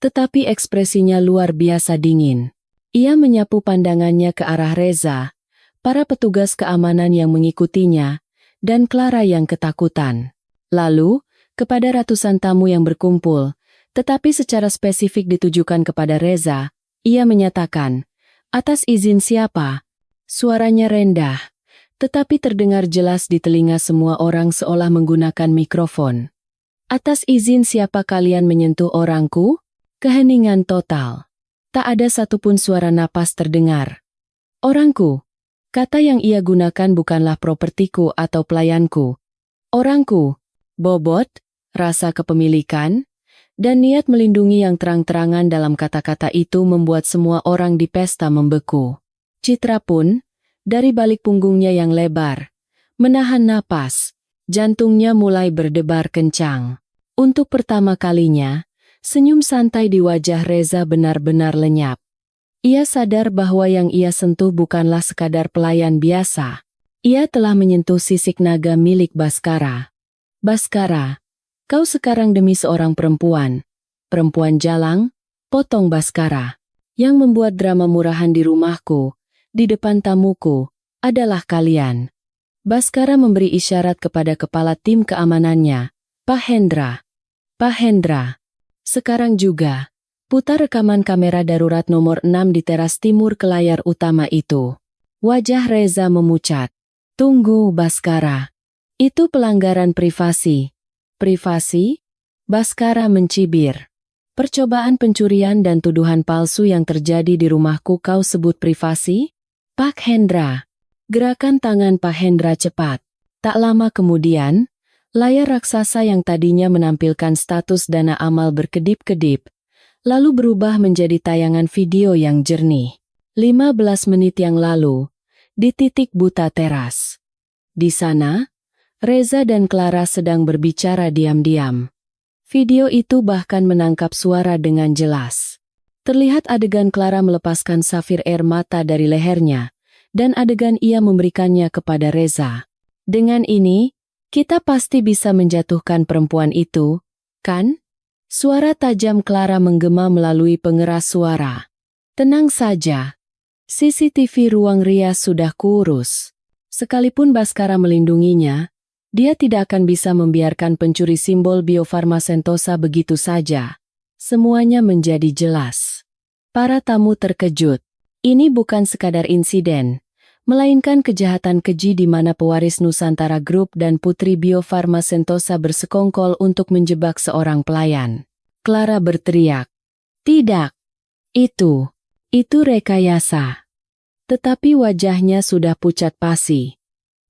tetapi ekspresinya luar biasa dingin. Ia menyapu pandangannya ke arah Reza, para petugas keamanan yang mengikutinya, dan Clara yang ketakutan. Lalu, kepada ratusan tamu yang berkumpul, tetapi secara spesifik ditujukan kepada Reza, ia menyatakan, "Atas izin siapa?" Suaranya rendah, tetapi terdengar jelas di telinga semua orang seolah menggunakan mikrofon. "Atas izin siapa kalian menyentuh orangku?" Keheningan total. Tak ada satupun suara napas terdengar. "Orangku." Kata yang ia gunakan bukanlah propertiku atau pelayanku. Orangku. Bobot, rasa kepemilikan, dan niat melindungi yang terang-terangan dalam kata-kata itu membuat semua orang di pesta membeku. Citra pun, dari balik punggungnya yang lebar, menahan napas. Jantungnya mulai berdebar kencang. Untuk pertama kalinya, senyum santai di wajah Reza benar-benar lenyap. Ia sadar bahwa yang ia sentuh bukanlah sekadar pelayan biasa. Ia telah menyentuh sisik naga milik Baskara. "Baskara, kau sekarang demi seorang perempuan. Perempuan jalang," potong Baskara. Yang membuat drama murahan di rumahku, di depan tamuku, adalah kalian. Baskara memberi isyarat kepada kepala tim keamanannya, Pak Hendra. Pak Hendra, sekarang juga, putar rekaman kamera darurat nomor 6 di teras timur ke layar utama itu. Wajah Reza memucat. Tunggu, Baskara. Itu pelanggaran privasi. Privasi? Baskara mencibir. Percobaan pencurian dan tuduhan palsu yang terjadi di rumahku kau sebut privasi? Pak Hendra. Gerakan tangan Pak Hendra cepat. Tak lama kemudian, layar raksasa yang tadinya menampilkan status dana amal berkedip-kedip, lalu berubah menjadi tayangan video yang jernih. 15 menit yang lalu, di titik buta teras. Di sana, Reza dan Clara sedang berbicara diam-diam. Video itu bahkan menangkap suara dengan jelas. Terlihat adegan Clara melepaskan safir air mata dari lehernya, dan adegan ia memberikannya kepada Reza. Dengan ini, kita pasti bisa menjatuhkan perempuan itu, kan? Suara tajam Clara menggema melalui pengeras suara. Tenang saja. CCTV ruang Ria sudah kurus. Sekalipun Baskara melindunginya, dia tidak akan bisa membiarkan pencuri simbol Bio Farma Sentosa begitu saja. Semuanya menjadi jelas. Para tamu terkejut. Ini bukan sekadar insiden, melainkan kejahatan keji di mana pewaris Nusantara Group dan putri Bio Farma Sentosa bersekongkol untuk menjebak seorang pelayan. Clara berteriak. Tidak. Itu rekayasa. Tetapi wajahnya sudah pucat pasi.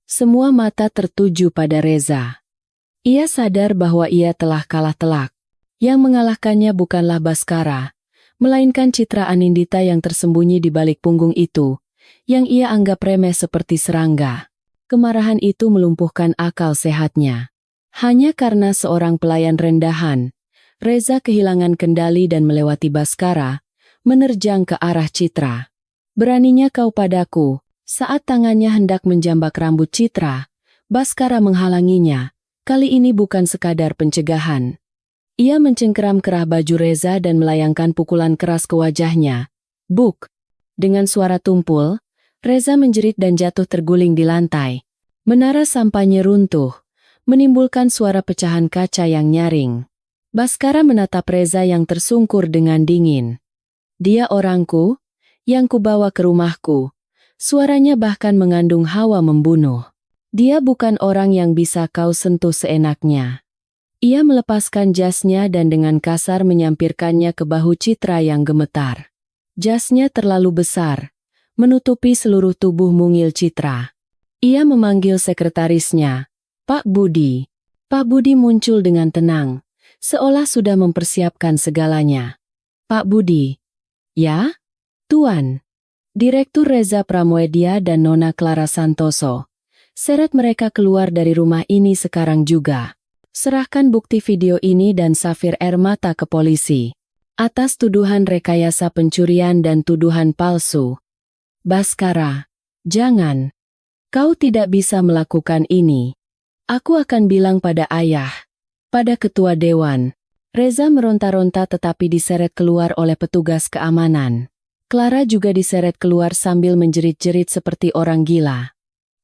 Semua mata tertuju pada Reza. Ia sadar bahwa ia telah kalah telak. Yang mengalahkannya bukanlah Baskara, melainkan Citra Anindita yang tersembunyi di balik punggung itu, yang ia anggap remeh seperti serangga. Kemarahan itu melumpuhkan akal sehatnya. Hanya karena seorang pelayan rendahan, Reza kehilangan kendali dan melewati Baskara, menerjang ke arah Citra. Beraninya kau padaku. Saat tangannya hendak menjambak rambut Citra, Baskara menghalanginya. Kali ini bukan sekadar pencegahan. Ia mencengkeram kerah baju Reza dan melayangkan pukulan keras ke wajahnya. Buk! Dengan suara tumpul, Reza menjerit dan jatuh terguling di lantai. Menara sampahnya runtuh, menimbulkan suara pecahan kaca yang nyaring. Baskara menatap Reza yang tersungkur dengan dingin. Dia orangku, yang kubawa ke rumahku. Suaranya bahkan mengandung hawa membunuh. Dia bukan orang yang bisa kau sentuh seenaknya. Ia melepaskan jasnya dan dengan kasar menyampirkannya ke bahu Citra yang gemetar. Jasnya terlalu besar, menutupi seluruh tubuh mungil Citra. Ia memanggil sekretarisnya, Pak Budi. Pak Budi muncul dengan tenang, seolah sudah mempersiapkan segalanya. Pak Budi. Ya? Tuan. Direktur Reza Pramoedia dan Nona Clara Santoso. Seret mereka keluar dari rumah ini sekarang juga. Serahkan bukti video ini dan safir air mata ke polisi. Atas tuduhan rekayasa pencurian dan tuduhan palsu. Baskara, jangan. Kau tidak bisa melakukan ini. Aku akan bilang pada ayah. Pada ketua dewan. Reza meronta-ronta tetapi diseret keluar oleh petugas keamanan. Clara juga diseret keluar sambil menjerit-jerit seperti orang gila.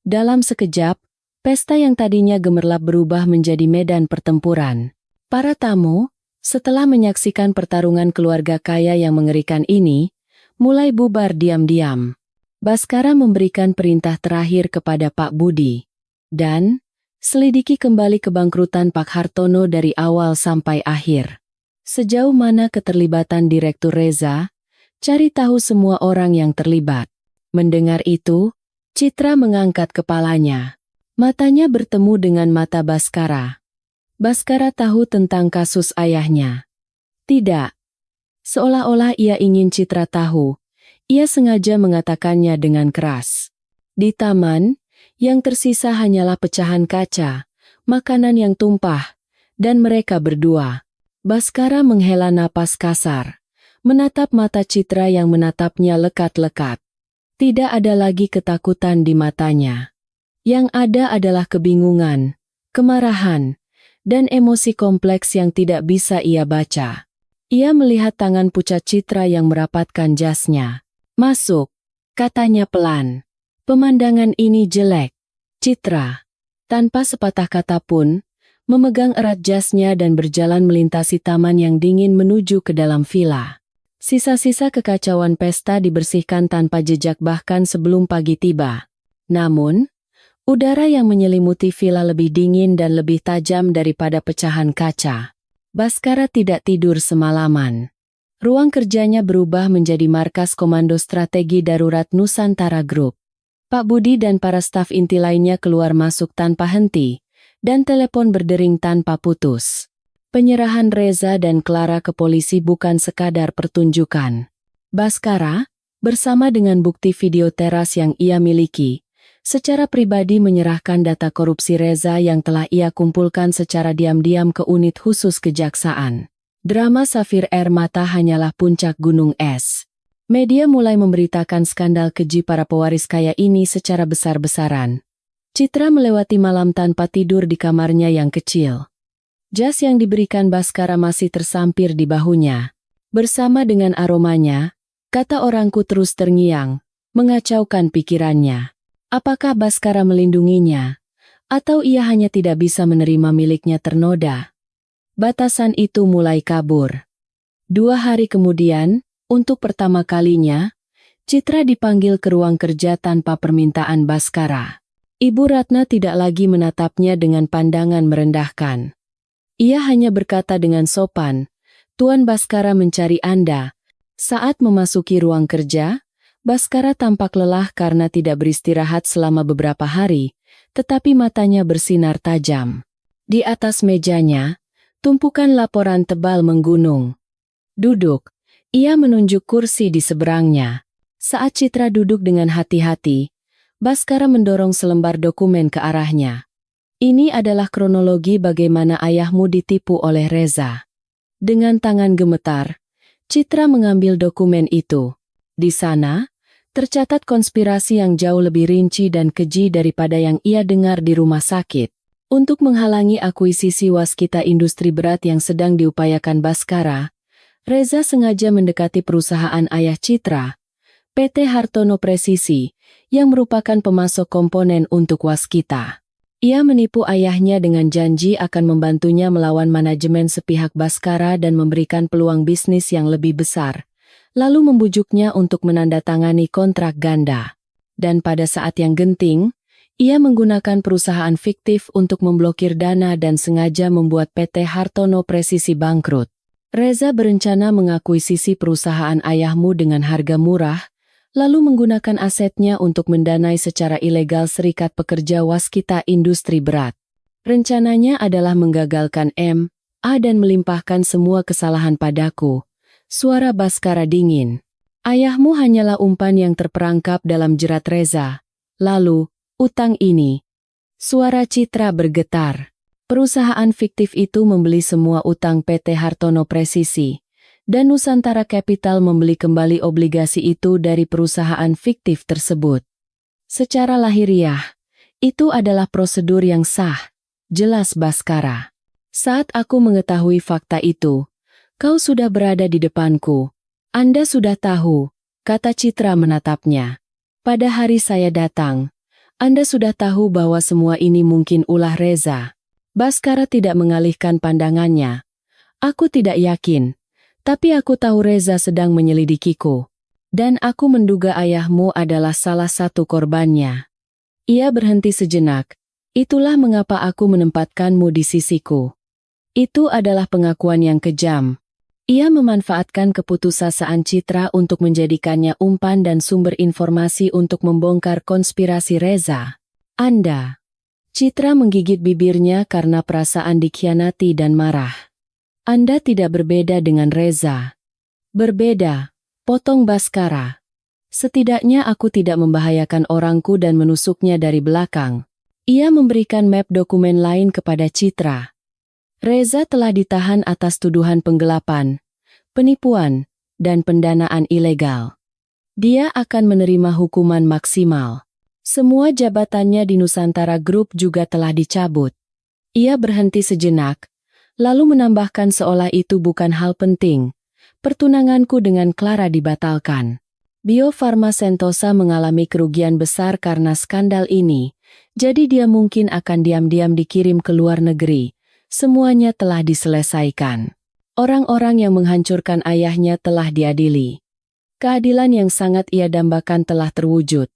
Dalam sekejap, pesta yang tadinya gemerlap berubah menjadi medan pertempuran. Para tamu, setelah menyaksikan pertarungan keluarga kaya yang mengerikan ini, mulai bubar diam-diam. Baskara memberikan perintah terakhir kepada Pak Budi. Dan, selidiki kembali kebangkrutan Pak Hartono dari awal sampai akhir. Sejauh mana keterlibatan Direktur Reza, cari tahu semua orang yang terlibat. Mendengar itu, Citra mengangkat kepalanya. Matanya bertemu dengan mata Baskara. Baskara tahu tentang kasus ayahnya. Tidak. Seolah-olah ia ingin Citra tahu. Ia sengaja mengatakannya dengan keras. Di taman, yang tersisa hanyalah pecahan kaca, makanan yang tumpah, dan mereka berdua. Baskara menghela napas kasar, menatap mata Citra yang menatapnya lekat-lekat. Tidak ada lagi ketakutan di matanya. Yang ada adalah kebingungan, kemarahan, dan emosi kompleks yang tidak bisa ia baca. Ia melihat tangan pucat Citra yang merapatkan jasnya. "Masuk," katanya pelan. "Pemandangan ini jelek." Citra, tanpa sepatah kata pun, memegang erat jasnya dan berjalan melintasi taman yang dingin menuju ke dalam villa. Sisa-sisa kekacauan pesta dibersihkan tanpa jejak bahkan sebelum pagi tiba. Namun, udara yang menyelimuti villa lebih dingin dan lebih tajam daripada pecahan kaca. Baskara tidak tidur semalaman. Ruang kerjanya berubah menjadi markas Komando Strategi Darurat Nusantara Group. Pak Budi dan para staf inti lainnya keluar masuk tanpa henti, dan telepon berdering tanpa putus. Penyerahan Reza dan Clara ke polisi bukan sekadar pertunjukan. Baskara, bersama dengan bukti video teras yang ia miliki, secara pribadi menyerahkan data korupsi Reza yang telah ia kumpulkan secara diam-diam ke unit khusus kejaksaan. Drama Safir Air Mata hanyalah puncak gunung es. Media mulai memberitakan skandal keji para pewaris kaya ini secara besar-besaran. Citra melewati malam tanpa tidur di kamarnya yang kecil. Jas yang diberikan Baskara masih tersampir di bahunya. Bersama dengan aromanya, kata orangku terus terngiang, mengacaukan pikirannya. Apakah Baskara melindunginya? Atau ia hanya tidak bisa menerima miliknya ternoda? Batasan itu mulai kabur. 2 hari kemudian, untuk pertama kalinya, Citra dipanggil ke ruang kerja tanpa permintaan Baskara. Ibu Ratna tidak lagi menatapnya dengan pandangan merendahkan. Ia hanya berkata dengan sopan, "Tuan Baskara mencari Anda." Saat memasuki ruang kerja, Baskara tampak lelah karena tidak beristirahat selama beberapa hari, tetapi matanya bersinar tajam. Di atas mejanya, tumpukan laporan tebal menggunung. "Duduk." Ia menunjuk kursi di seberangnya. Saat Citra duduk dengan hati-hati, Baskara mendorong selembar dokumen ke arahnya. "Ini adalah kronologi bagaimana ayahmu ditipu oleh Reza." Dengan tangan gemetar, Citra mengambil dokumen itu. Di sana, tercatat konspirasi yang jauh lebih rinci dan keji daripada yang ia dengar di rumah sakit. Untuk menghalangi akuisisi waskita industri berat yang sedang diupayakan Baskara, Reza sengaja mendekati perusahaan ayah Citra, PT Hartono Presisi, yang merupakan pemasok komponen untuk waskita. Ia menipu ayahnya dengan janji akan membantunya melawan manajemen sepihak Baskara dan memberikan peluang bisnis yang lebih besar, lalu membujuknya untuk menandatangani kontrak ganda. Dan pada saat yang genting, ia menggunakan perusahaan fiktif untuk memblokir dana dan sengaja membuat PT Hartono Presisi bangkrut. Reza berencana mengakuisisi perusahaan ayahmu dengan harga murah, lalu menggunakan asetnya untuk mendanai secara ilegal Serikat Pekerja Waskita Industri Berat. Rencananya adalah menggagalkan M.A. dan melimpahkan semua kesalahan padaku. Suara Baskara dingin. Ayahmu hanyalah umpan yang terperangkap dalam jerat Reza. Lalu, utang ini. Suara Citra bergetar. Perusahaan fiktif itu membeli semua utang PT Hartono Presisi, dan Nusantara Capital membeli kembali obligasi itu dari perusahaan fiktif tersebut. Secara lahiriah, itu adalah prosedur yang sah, jelas Baskara. Saat aku mengetahui fakta itu, kau sudah berada di depanku. Anda sudah tahu, kata Citra menatapnya. Pada hari saya datang, Anda sudah tahu bahwa semua ini mungkin ulah Reza. Baskara tidak mengalihkan pandangannya. Aku tidak yakin, tapi aku tahu Reza sedang menyelidikiku. Dan aku menduga ayahmu adalah salah satu korbannya. Ia berhenti sejenak. Itulah mengapa aku menempatkanmu di sisiku. Itu adalah pengakuan yang kejam. Ia memanfaatkan keputusasaan Citra untuk menjadikannya umpan dan sumber informasi untuk membongkar konspirasi Reza. Anda. Citra menggigit bibirnya karena perasaan dikhianati dan marah. Anda tidak berbeda dengan Reza. Berbeda, potong Baskara. Setidaknya aku tidak membahayakan orangku dan menusuknya dari belakang. Ia memberikan map dokumen lain kepada Citra. Reza telah ditahan atas tuduhan penggelapan, penipuan, dan pendanaan ilegal. Dia akan menerima hukuman maksimal. Semua jabatannya di Nusantara Group juga telah dicabut. Ia berhenti sejenak, lalu menambahkan seolah itu bukan hal penting. Pertunanganku dengan Clara dibatalkan. Bio Farma Sentosa mengalami kerugian besar karena skandal ini, jadi dia mungkin akan diam-diam dikirim ke luar negeri. Semuanya telah diselesaikan. Orang-orang yang menghancurkan ayahnya telah diadili. Keadilan yang sangat ia dambakan telah terwujud.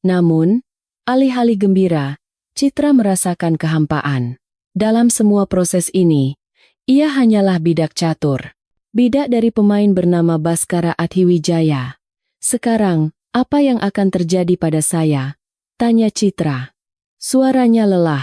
Namun, alih-alih gembira, Citra merasakan kehampaan. Dalam semua proses ini, ia hanyalah bidak catur. Bidak dari pemain bernama Baskara Adhiwijaya. Sekarang, apa yang akan terjadi pada saya? Tanya Citra. Suaranya lelah.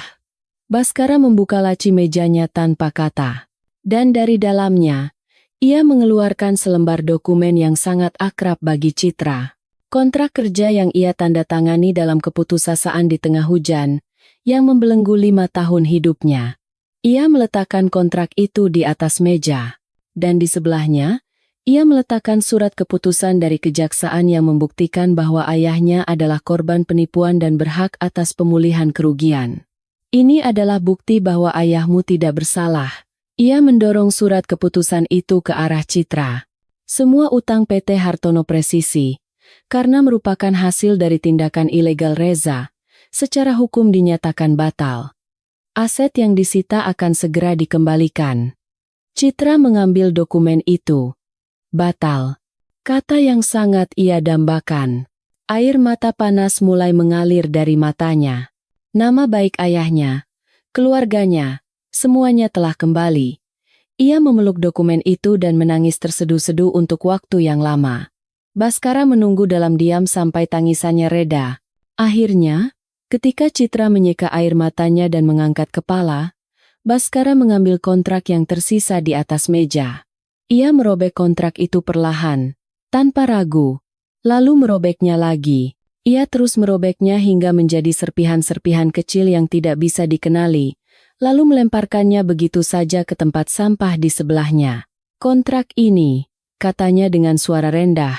Baskara membuka laci mejanya tanpa kata. Dan dari dalamnya, ia mengeluarkan selembar dokumen yang sangat akrab bagi Citra. Kontrak kerja yang ia tanda tangani dalam keputusasaan di tengah hujan, yang membelenggu 5 tahun hidupnya. Ia meletakkan kontrak itu di atas meja. Dan di sebelahnya, ia meletakkan surat keputusan dari kejaksaan yang membuktikan bahwa ayahnya adalah korban penipuan dan berhak atas pemulihan kerugian. Ini adalah bukti bahwa ayahmu tidak bersalah. Ia mendorong surat keputusan itu ke arah Citra. Semua utang PT Hartono Presisi, karena merupakan hasil dari tindakan ilegal Reza, secara hukum dinyatakan batal. Aset yang disita akan segera dikembalikan. Citra mengambil dokumen itu. Batal. Kata yang sangat ia dambakan. Air mata panas mulai mengalir dari matanya. Nama baik ayahnya, keluarganya, semuanya telah kembali. Ia memeluk dokumen itu dan menangis terseduh-seduh untuk waktu yang lama. Baskara menunggu dalam diam sampai tangisannya reda. Akhirnya, ketika Citra menyeka air matanya dan mengangkat kepala, Baskara mengambil kontrak yang tersisa di atas meja. Ia merobek kontrak itu perlahan, tanpa ragu. Lalu merobeknya lagi. Ia terus merobeknya hingga menjadi serpihan-serpihan kecil yang tidak bisa dikenali, lalu melemparkannya begitu saja ke tempat sampah di sebelahnya. Kontrak ini, katanya dengan suara rendah,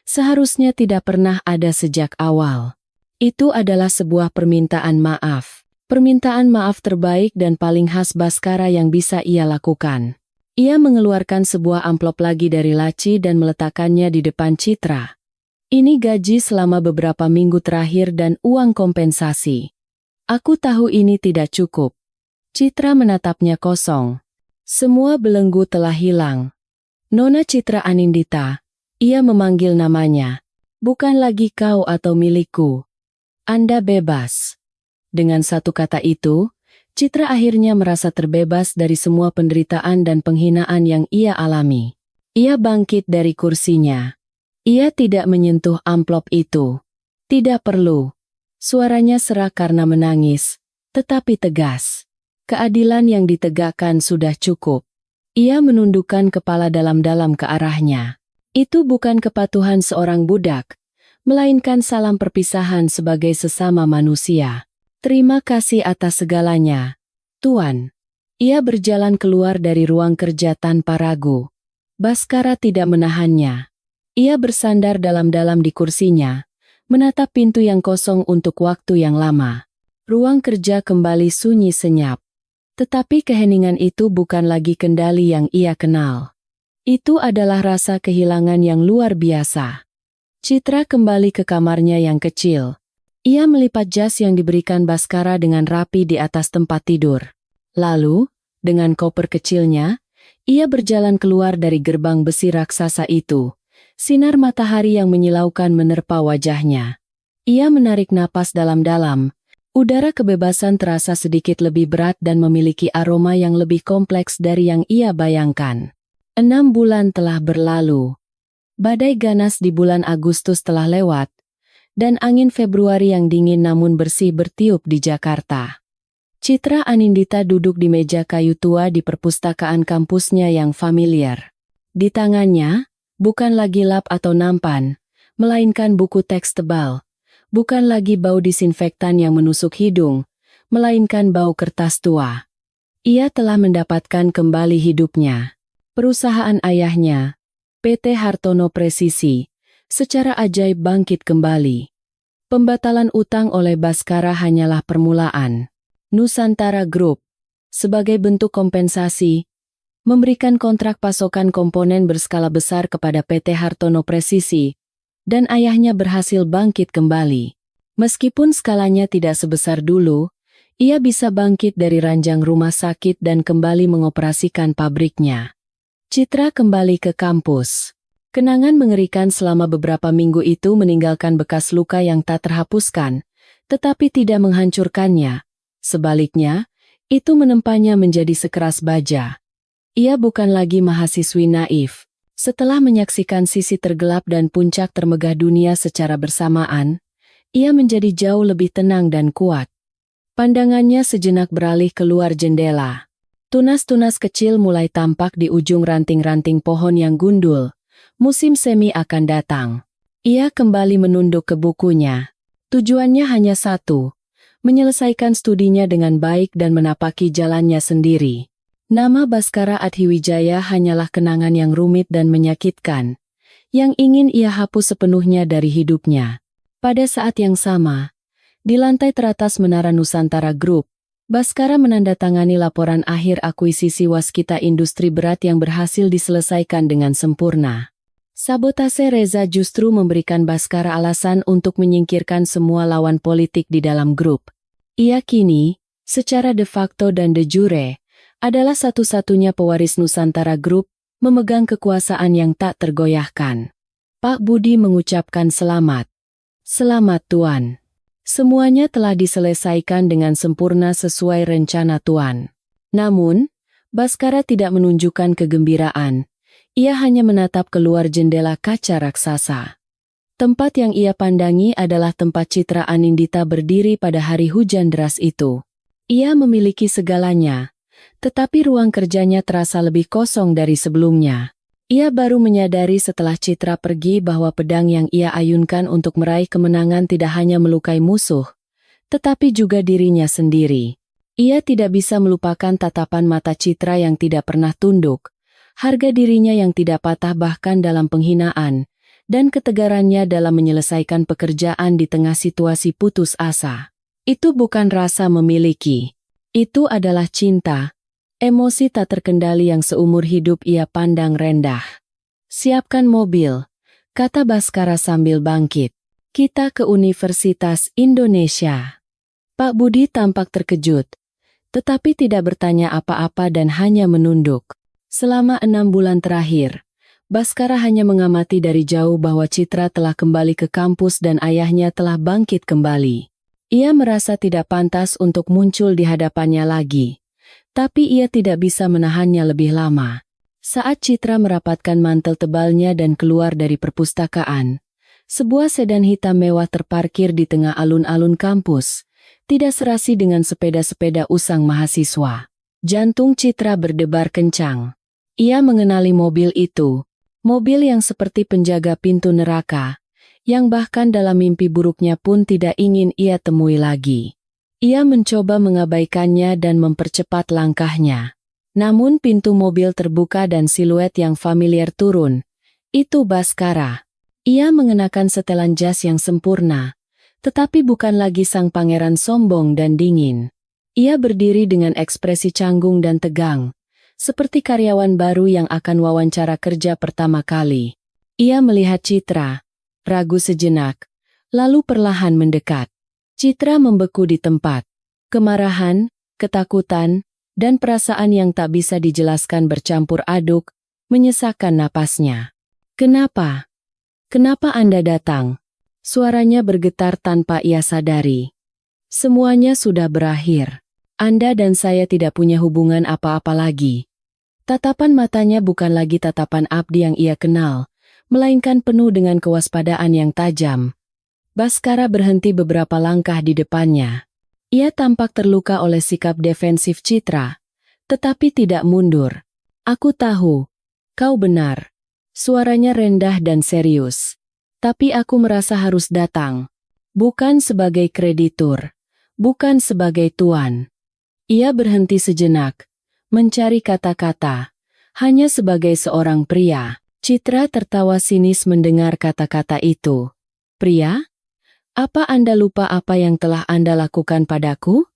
seharusnya tidak pernah ada sejak awal. Itu adalah sebuah permintaan maaf. Permintaan maaf terbaik dan paling khas Baskara yang bisa ia lakukan. Ia mengeluarkan sebuah amplop lagi dari laci dan meletakkannya di depan Citra. Ini gaji selama beberapa minggu terakhir dan uang kompensasi. Aku tahu ini tidak cukup. Citra menatapnya kosong. Semua belenggu telah hilang. Nona Citra Anindita, ia memanggil namanya. Bukan lagi kau atau milikku. Anda bebas. Dengan satu kata itu, Citra akhirnya merasa terbebas dari semua penderitaan dan penghinaan yang ia alami. Ia bangkit dari kursinya. Ia tidak menyentuh amplop itu. Tidak perlu. Suaranya serak karena menangis, tetapi tegas. Keadilan yang ditegakkan sudah cukup. Ia menundukkan kepala dalam-dalam ke arahnya. Itu bukan kepatuhan seorang budak, melainkan salam perpisahan sebagai sesama manusia. Terima kasih atas segalanya, Tuan. Ia berjalan keluar dari ruang kerja tanpa ragu. Baskara tidak menahannya. Ia bersandar dalam-dalam di kursinya, menatap pintu yang kosong untuk waktu yang lama. Ruang kerja kembali sunyi senyap. Tetapi keheningan itu bukan lagi kendali yang ia kenal. Itu adalah rasa kehilangan yang luar biasa. Citra kembali ke kamarnya yang kecil. Ia melipat jas yang diberikan Baskara dengan rapi di atas tempat tidur. Lalu, dengan koper kecilnya, ia berjalan keluar dari gerbang besi raksasa itu. Sinar matahari yang menyilaukan menerpa wajahnya. Ia menarik napas dalam-dalam. Udara kebebasan terasa sedikit lebih berat dan memiliki aroma yang lebih kompleks dari yang ia bayangkan. 6 bulan telah berlalu. Badai ganas di bulan Agustus telah lewat, dan angin Februari yang dingin namun bersih bertiup di Jakarta. Citra Anindita duduk di meja kayu tua di perpustakaan kampusnya yang familiar. Di tangannya, bukan lagi lap atau nampan, melainkan buku teks tebal. Bukan lagi bau disinfektan yang menusuk hidung, melainkan bau kertas tua. Ia telah mendapatkan kembali hidupnya. Perusahaan ayahnya, PT Hartono Presisi, secara ajaib bangkit kembali. Pembatalan utang oleh Baskara hanyalah permulaan. Nusantara Group, sebagai bentuk kompensasi, memberikan kontrak pasokan komponen berskala besar kepada PT Hartono Presisi, dan ayahnya berhasil bangkit kembali. Meskipun skalanya tidak sebesar dulu, ia bisa bangkit dari ranjang rumah sakit dan kembali mengoperasikan pabriknya. Citra kembali ke kampus. Kenangan mengerikan selama beberapa minggu itu meninggalkan bekas luka yang tak terhapuskan, tetapi tidak menghancurkannya. Sebaliknya, itu menempanya menjadi sekeras baja. Ia bukan lagi mahasiswi naif. Setelah menyaksikan sisi tergelap dan puncak termegah dunia secara bersamaan, ia menjadi jauh lebih tenang dan kuat. Pandangannya sejenak beralih keluar jendela. Tunas-tunas kecil mulai tampak di ujung ranting-ranting pohon yang gundul. Musim semi akan datang. Ia kembali menunduk ke bukunya. Tujuannya hanya satu, menyelesaikan studinya dengan baik dan menapaki jalannya sendiri. Nama Baskara Adhiwijaya hanyalah kenangan yang rumit dan menyakitkan, yang ingin ia hapus sepenuhnya dari hidupnya. Pada saat yang sama, di lantai teratas Menara Nusantara Group, Baskara menandatangani laporan akhir akuisisi waskita industri berat yang berhasil diselesaikan dengan sempurna. Sabotase Reza justru memberikan Baskara alasan untuk menyingkirkan semua lawan politik di dalam grup. Ia kini, secara de facto dan de jure, adalah satu-satunya pewaris Nusantara Group, memegang kekuasaan yang tak tergoyahkan. Pak Budi mengucapkan selamat. Selamat Tuan. Semuanya telah diselesaikan dengan sempurna sesuai rencana Tuan. Namun, Baskara tidak menunjukkan kegembiraan. Ia hanya menatap keluar jendela kaca raksasa. Tempat yang ia pandangi adalah tempat Citra Anindita berdiri pada hari hujan deras itu. Ia memiliki segalanya, tetapi ruang kerjanya terasa lebih kosong dari sebelumnya. Ia baru menyadari setelah Citra pergi bahwa pedang yang ia ayunkan untuk meraih kemenangan tidak hanya melukai musuh, tetapi juga dirinya sendiri. Ia tidak bisa melupakan tatapan mata Citra yang tidak pernah tunduk, harga dirinya yang tidak patah bahkan dalam penghinaan, dan ketegarannya dalam menyelesaikan pekerjaan di tengah situasi putus asa. Itu bukan rasa memiliki. Itu adalah cinta, emosi tak terkendali yang seumur hidup ia pandang rendah. Siapkan mobil, kata Baskara sambil bangkit. Kita ke Universitas Indonesia. Pak Budi tampak terkejut, tetapi tidak bertanya apa-apa dan hanya menunduk. Selama 6 bulan terakhir, Baskara hanya mengamati dari jauh bahwa Citra telah kembali ke kampus dan ayahnya telah bangkit kembali. Ia merasa tidak pantas untuk muncul di hadapannya lagi, tapi ia tidak bisa menahannya lebih lama. Saat Citra merapatkan mantel tebalnya dan keluar dari perpustakaan, sebuah sedan hitam mewah terparkir di tengah alun-alun kampus, tidak serasi dengan sepeda-sepeda usang mahasiswa. Jantung Citra berdebar kencang. Ia mengenali mobil itu, mobil yang seperti penjaga pintu neraka, yang bahkan dalam mimpi buruknya pun tidak ingin ia temui lagi. Ia mencoba mengabaikannya dan mempercepat langkahnya. Namun pintu mobil terbuka dan siluet yang familiar turun. Itu Baskara. Ia mengenakan setelan jas yang sempurna, tetapi bukan lagi sang pangeran sombong dan dingin. Ia berdiri dengan ekspresi canggung dan tegang, seperti karyawan baru yang akan wawancara kerja pertama kali. Ia melihat Citra, ragu sejenak, lalu perlahan mendekat. Citra membeku di tempat. Kemarahan, ketakutan, dan perasaan yang tak bisa dijelaskan bercampur aduk, menyesakkan napasnya. Kenapa? Kenapa Anda datang? Suaranya bergetar tanpa ia sadari. Semuanya sudah berakhir. Anda dan saya tidak punya hubungan apa-apa lagi. Tatapan matanya bukan lagi tatapan abdi yang ia kenal, melainkan penuh dengan kewaspadaan yang tajam. Baskara berhenti beberapa langkah di depannya. Ia tampak terluka oleh sikap defensif Citra, tetapi tidak mundur. Aku tahu, kau benar. Suaranya rendah dan serius. Tapi aku merasa harus datang. Bukan sebagai kreditur, bukan sebagai tuan. Ia berhenti sejenak, mencari kata-kata, hanya sebagai seorang pria. Citra tertawa sinis mendengar kata-kata itu. Pria? Apa Anda lupa apa yang telah Anda lakukan padaku?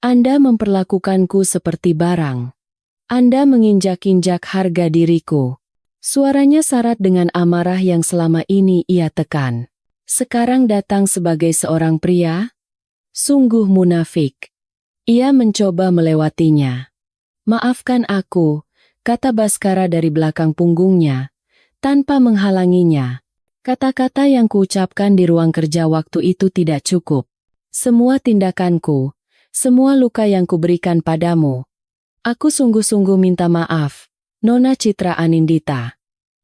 Anda memperlakukanku seperti barang. Anda menginjak-injak harga diriku. Suaranya syarat dengan amarah yang selama ini ia tekan. Sekarang datang sebagai seorang pria? Sungguh munafik. Ia mencoba melewatinya. Maafkan aku, kata Baskara dari belakang punggungnya, tanpa menghalanginya. Kata-kata yang kuucapkan di ruang kerja waktu itu tidak cukup. Semua tindakanku, semua luka yang kuberikan padamu. Aku sungguh-sungguh minta maaf, Nona Citra Anindita.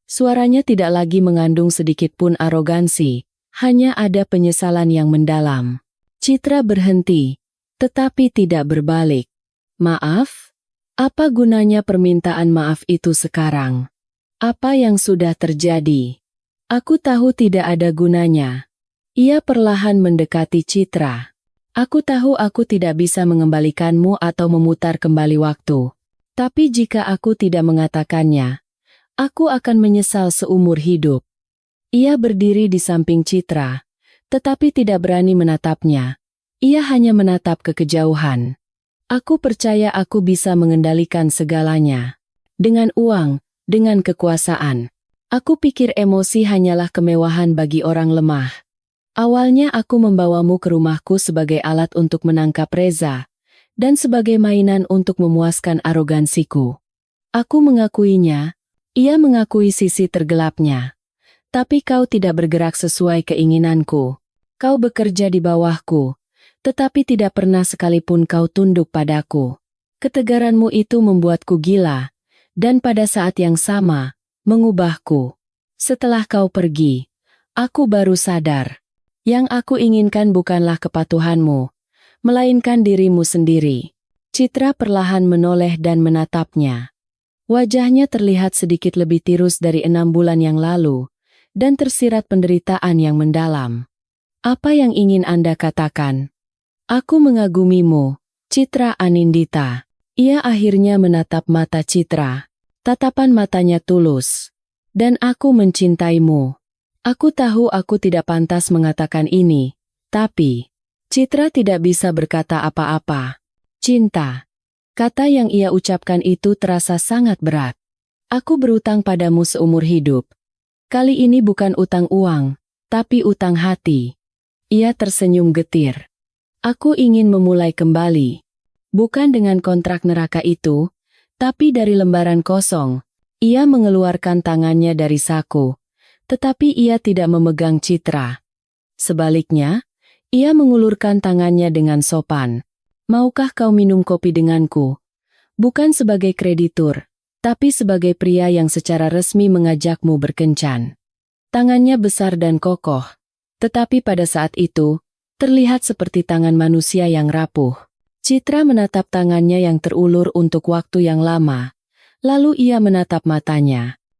Suaranya tidak lagi mengandung sedikit pun arogansi, hanya ada penyesalan yang mendalam. Citra berhenti, tetapi tidak berbalik. Maaf? Apa gunanya permintaan maaf itu sekarang? Apa yang sudah terjadi? Aku tahu tidak ada gunanya. Ia perlahan mendekati Citra. Aku tahu aku tidak bisa mengembalikanmu atau memutar kembali waktu. Tapi jika aku tidak mengatakannya, aku akan menyesal seumur hidup. Ia berdiri di samping Citra, tetapi tidak berani menatapnya. Ia hanya menatap ke kejauhan. Aku percaya aku bisa mengendalikan segalanya. Dengan uang, dengan kekuasaan. Aku pikir emosi hanyalah kemewahan bagi orang lemah. Awalnya aku membawamu ke rumahku sebagai alat untuk menangkap Reza, dan sebagai mainan untuk memuaskan arogansiku. Aku mengakuinya, ia mengakui sisi tergelapnya. Tapi kau tidak bergerak sesuai keinginanku. Kau bekerja di bawahku. Tetapi tidak pernah sekalipun kau tunduk padaku. Ketegaranmu itu membuatku gila, dan pada saat yang sama, mengubahku. Setelah kau pergi, aku baru sadar. Yang aku inginkan bukanlah kepatuhanmu, melainkan dirimu sendiri. Citra perlahan menoleh dan menatapnya. Wajahnya terlihat sedikit lebih tirus dari 6 bulan yang lalu, dan tersirat penderitaan yang mendalam. Apa yang ingin Anda katakan? Aku mengagumimu, Citra Anindita. Ia akhirnya menatap mata Citra. Tatapan matanya tulus. Dan aku mencintaimu. Aku tahu aku tidak pantas mengatakan ini, tapi Citra tidak bisa berkata apa-apa. Cinta. Kata yang ia ucapkan itu terasa sangat berat. Aku berutang padamu seumur hidup. Kali ini bukan utang uang, tapi utang hati. Ia tersenyum getir. Aku ingin memulai kembali. Bukan dengan kontrak neraka itu, tapi dari lembaran kosong. Ia mengeluarkan tangannya dari saku, tetapi ia tidak memegang Citra. Sebaliknya, ia mengulurkan tangannya dengan sopan. Maukah kau minum kopi denganku? Bukan sebagai kreditur, tapi sebagai pria yang secara resmi mengajakmu berkencan. Tangannya besar dan kokoh, tetapi pada saat itu, terlihat seperti tangan manusia yang rapuh. Citra menatap tangannya yang terulur untuk waktu yang lama, lalu ia menatap matanya.